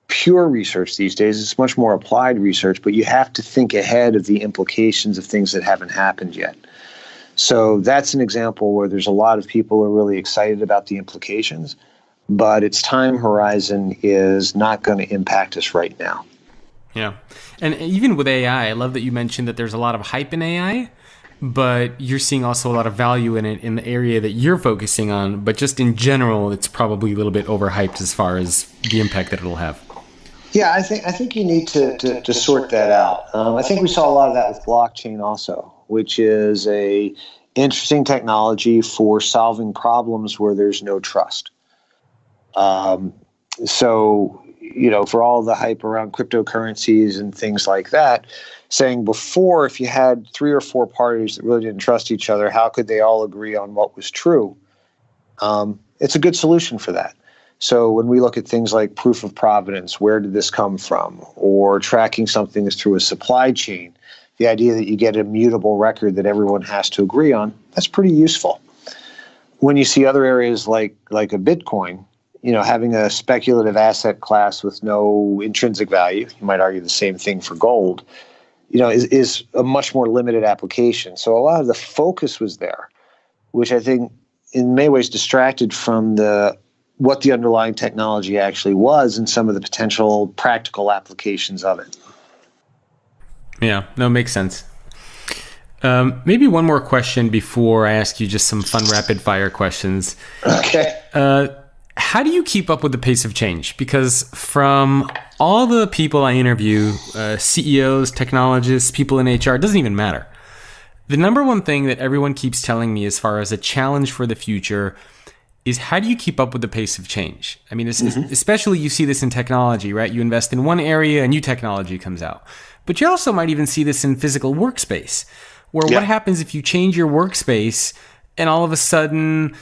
pure research these days, it's much more applied research, but you have to think ahead of the implications of things that haven't happened yet. So that's an example where there's a lot of people who are really excited about the implications, but its time horizon is not going to impact us right now. Yeah. And even with AI, I love that you mentioned that there's a lot of hype in AI, but you're seeing also a lot of value in it in the area that you're focusing on. But just in general, it's probably a little bit overhyped as far as the impact that it'll have. Yeah, I think you need to sort that out. I think we saw a lot of that with blockchain also, which is a interesting technology for solving problems where there's no trust. So, for all the hype around cryptocurrencies and things like that, saying before, if you had 3 or 4 parties that really didn't trust each other, how could they all agree on what was true? It's a good solution for that. So when we look at things like proof of provenance, where did this come from? Or tracking something through a supply chain, the idea that you get a mutable record that everyone has to agree on, that's pretty useful. when you see other areas like a Bitcoin, having a speculative asset class with no intrinsic value, you might argue the same thing for gold, is a much more limited application. So a lot of the focus was there, which I think in many ways distracted from what the underlying technology actually was and some of the potential practical applications of it. Yeah, no, makes sense. Maybe one more question before I ask you just some fun rapid fire questions. Okay. How do you keep up with the pace of change? Because from all the people I interview, CEOs, technologists, people in HR, it doesn't even matter. The number one thing that everyone keeps telling me as far as a challenge for the future is how do you keep up with the pace of change? I mean, especially you see this in technology, right? You invest in one area, a new technology comes out. But you also might even see this in physical workspace, where what happens if you change your workspace and all of a sudden,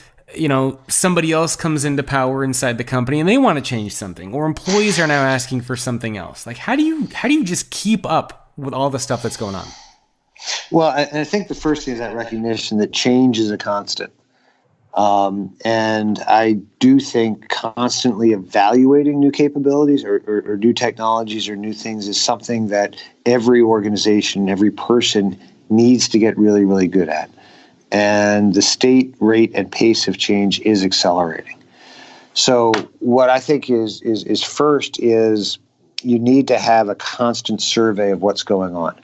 somebody else comes into power inside the company and they want to change something, or employees are now asking for something else. Like, how do you just keep up with all the stuff that's going on? Well, I think the first thing is that recognition that change is a constant. And I do think constantly evaluating new capabilities or new technologies or new things is something that every organization, every person needs to get really, really good at. And the state, rate, and pace of change is accelerating. So what I think is first is you need to have a constant survey of what's going on.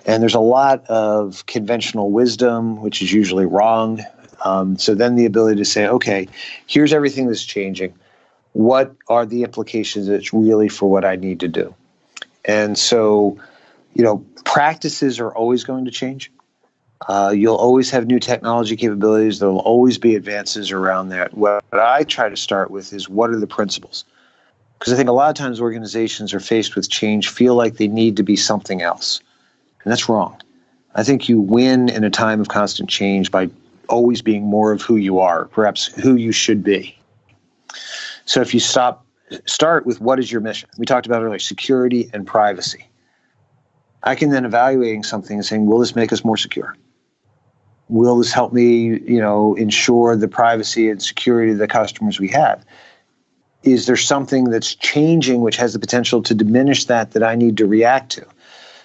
And there's a lot of conventional wisdom, which is usually wrong. So then the ability to say, okay, here's everything that's changing. What are the implications that's really for what I need to do? And so, practices are always going to change. You'll always have new technology capabilities. There will always be advances around that. What I try to start with is what are the principles? Because I think a lot of times organizations are faced with change, feel like they need to be something else. And that's wrong. I think you win in a time of constant change by always being more of who you are, perhaps who you should be. So if you start with what is your mission? We talked about earlier, security and privacy. I can then evaluating something and saying, will this make us more secure? Will this help me, ensure the privacy and security of the customers we have? Is there something that's changing which has the potential to diminish that I need to react to?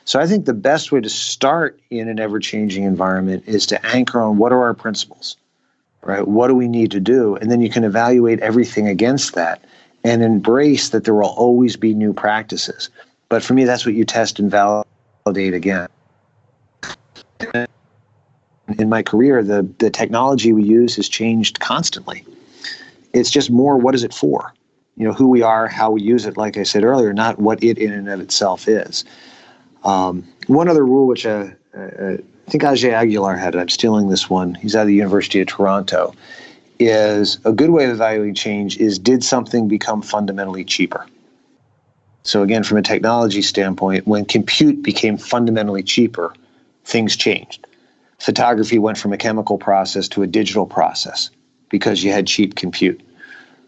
So I think the best way to start in an ever-changing environment is to anchor on what are our principles, right? What do we need to do? And then you can evaluate everything against that and embrace that there will always be new practices. But for me, that's what you test and validate again. In my career, the technology we use has changed constantly. It's just more, what is it for? Who we are, how we use it, like I said earlier, not what it in and of itself is. One other rule, which I think Ajay Aguilar had, I'm stealing this one, he's out of the University of Toronto, is a good way of evaluating change is, did something become fundamentally cheaper? So again, from a technology standpoint, when compute became fundamentally cheaper, things changed. Photography went from a chemical process to a digital process because you had cheap compute.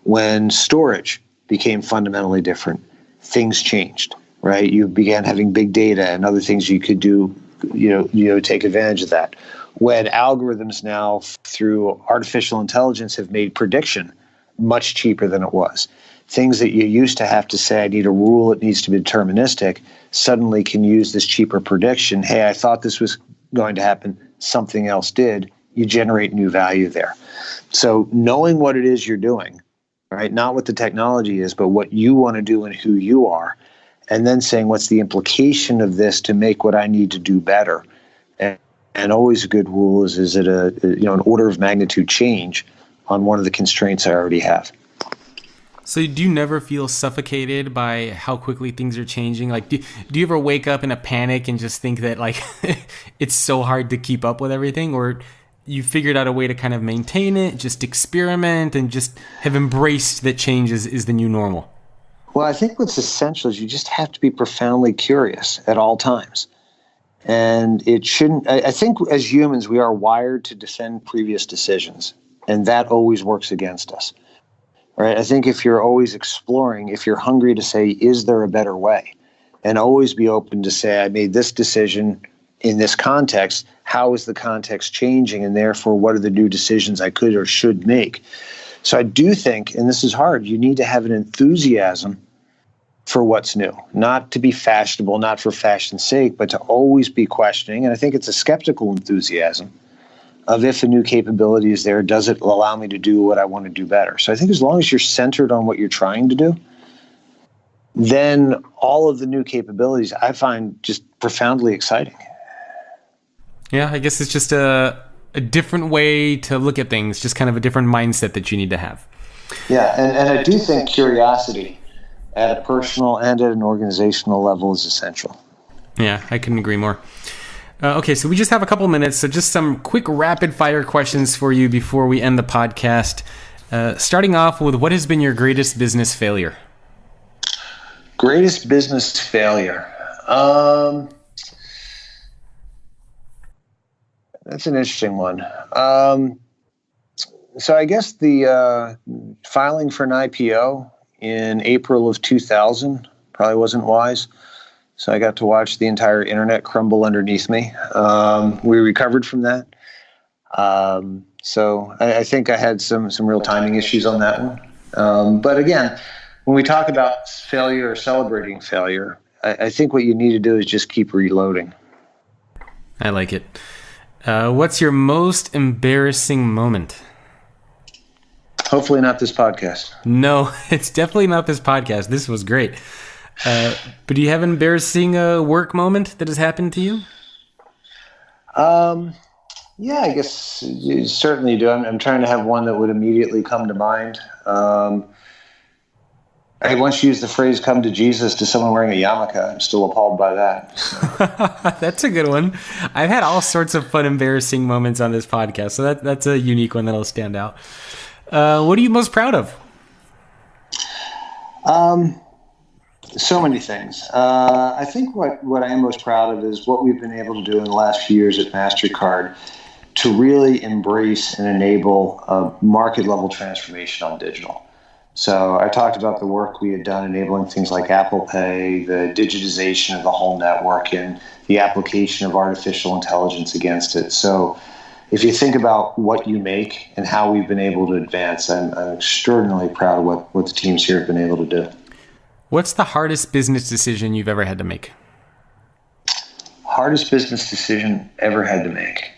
When storage became fundamentally different, things changed. Right, you began having big data and other things you could do, take advantage of that. When algorithms now, through artificial intelligence, have made prediction much cheaper than it was. Things that you used to have to say, I need a rule, it needs to be deterministic, suddenly can use this cheaper prediction. Hey, I thought this was going to happen, something else did. You generate new value there. So knowing what it is you're doing, right, not what the technology is, but what you want to do and who you are, and then saying, what's the implication of this to make what I need to do better? And always a good rule is it an order of magnitude change on one of the constraints I already have. So do you never feel suffocated by how quickly things are changing? Like, do you ever wake up in a panic and just think that, like, it's so hard to keep up with everything? Or you figured out a way to kind of maintain it, just experiment, and just have embraced that change is the new normal? Well, I think what's essential is you just have to be profoundly curious at all times. And it shouldn't, I think as humans, we are wired to defend previous decisions, and that always works against us. Right? I think if you're always exploring, if you're hungry to say, is there a better way? And always be open to say, I made this decision, in this context, how is the context changing, and therefore what are the new decisions I could or should make? So I do think, and this is hard, you need to have an enthusiasm for what's new, not to be fashionable, not for fashion's sake, but to always be questioning. And I think it's a skeptical enthusiasm of, if a new capability is there, does it allow me to do what I want to do better? So I think as long as you're centered on what you're trying to do, then all of the new capabilities I find just profoundly exciting. Yeah, I guess it's just a different way to look at things, just kind of a different mindset that you need to have. Yeah, and I do think curiosity at a personal and at an organizational level is essential. Yeah, I couldn't agree more. Okay, so we just have a couple minutes, so just some quick rapid fire questions for you before we end the podcast. Starting off with, what has been your greatest business failure? Greatest business failure. That's an interesting one. So I guess the filing for an IPO in April of 2000 probably wasn't wise. So I got to watch the entire internet crumble underneath me. We recovered from that. So I think I had some real timing issues on that one. But again, when we talk about failure or celebrating failure, I think what you need to do is just keep reloading. I like it. What's your most embarrassing moment? Hopefully not this podcast. No, it's definitely not this podcast. This was great. But do you have an embarrassing work moment that has happened to you? Yeah, I guess you certainly do. I'm trying to have one that would immediately come to mind. I once used the phrase "come to Jesus" to someone wearing a yarmulke. I'm still appalled by that. So. That's a good one. I've had all sorts of fun, embarrassing moments on this podcast, so that's a unique one that'll stand out. What are you most proud of? So many things. I think what I am most proud of is what we've been able to do in the last few years at Mastercard to really embrace and enable a market-level transformation on digital. So I talked about the work we had done enabling things like Apple Pay, the digitization of the whole network, and the application of artificial intelligence against it. So if you think about what you make and how we've been able to advance, I'm extraordinarily proud of what the teams here have been able to do. What's the hardest business decision you've ever had to make? Hardest business decision ever had to make.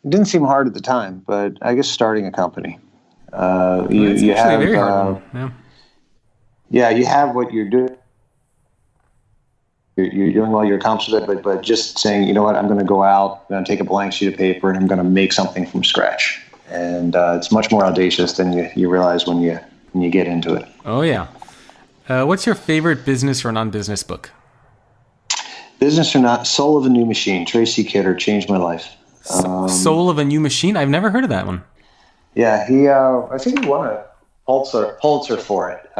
It didn't seem hard at the time, but I guess starting a company. You have a very hard one. Yeah, you have what you're doing. You're doing well, you're accomplished it, but just saying, you know what, I'm going to go out, I'm going to take a blank sheet of paper, and I'm going to make something from scratch. And it's much more audacious than you realize when you get into it. Oh, yeah. What's your favorite business or non-business book? Business or Not, Soul of a New Machine, Tracy Kidder, changed my life. Soul of a New Machine? I've never heard of that one. Yeah, I think he won a Pulitzer for it.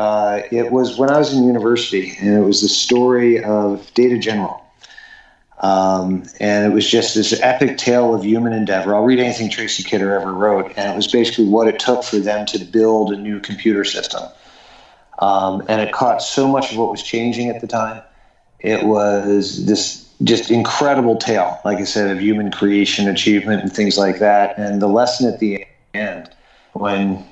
It was when I was in university, and it was the story of Data General. And it was just this epic tale of human endeavor. I'll read anything Tracy Kidder ever wrote, and it was basically what it took for them to build a new computer system. And it caught so much of what was changing at the time. It was this just incredible tale, like I said, of human creation, achievement, and things like that. And the lesson at the end, when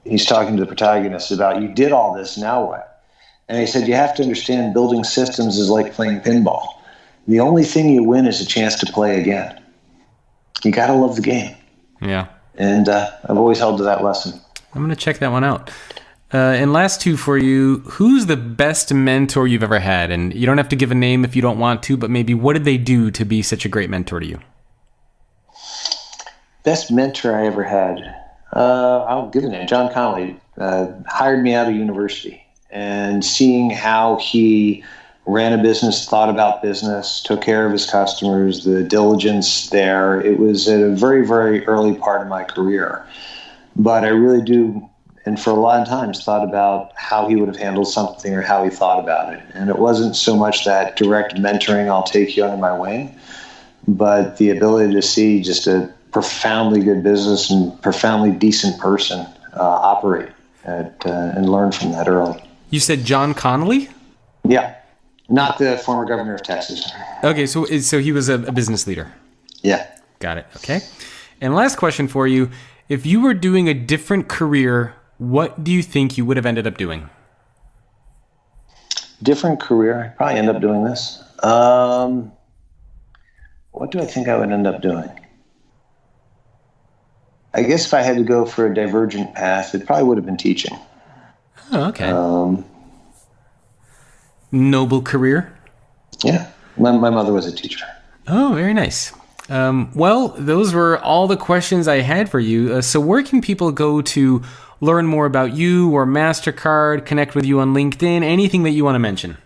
he's talking to the protagonist about, you did all this, now what? And he said, you have to understand building systems is like playing pinball. The only thing you win is a chance to play again. You got to love the game. Yeah. And I've always held to that lesson. I'm going to check that one out. And last two for you, who's the best mentor you've ever had? And you don't have to give a name if you don't want to, but maybe what did they do to be such a great mentor to you? Best mentor I ever had. I'll give a name. John Connolly hired me out of university, and seeing how he ran a business, thought about business, took care of his customers, the diligence there, it was at a very, very early part of my career. But I really do, and for a lot of times, thought about how he would have handled something or how he thought about it. And it wasn't so much that direct mentoring, I'll take you under my wing, but the ability to see just a profoundly good business and profoundly decent person operate. and learn from that early. You said John Connolly? Yeah, not the former governor of Texas. Okay, so he was a business leader. Yeah. Got it. Okay. And last question for you. If you were doing a different career, what do you think you would have ended up doing? Different career? I'd probably end up doing this. What do I think I would end up doing? I guess if I had to go for a divergent path, it probably would have been teaching. Oh, okay. Noble career? Yeah. My mother was a teacher. Oh, very nice. Well, those were all the questions I had for you. So where can people go to learn more about you or Mastercard, connect with you on LinkedIn, anything that you want to mention?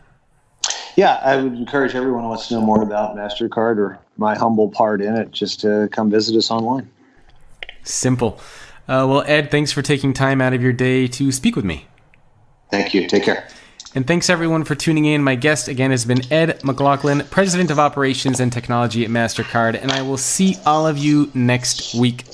Yeah, I would encourage everyone who wants to know more about Mastercard or my humble part in it just to come visit us online. Simple. Well, Ed, thanks for taking time out of your day to speak with me. Thank you. Take care. And thanks everyone for tuning in. My guest again has been Ed McLaughlin, President of Operations and Technology at Mastercard, and I will see all of you next week.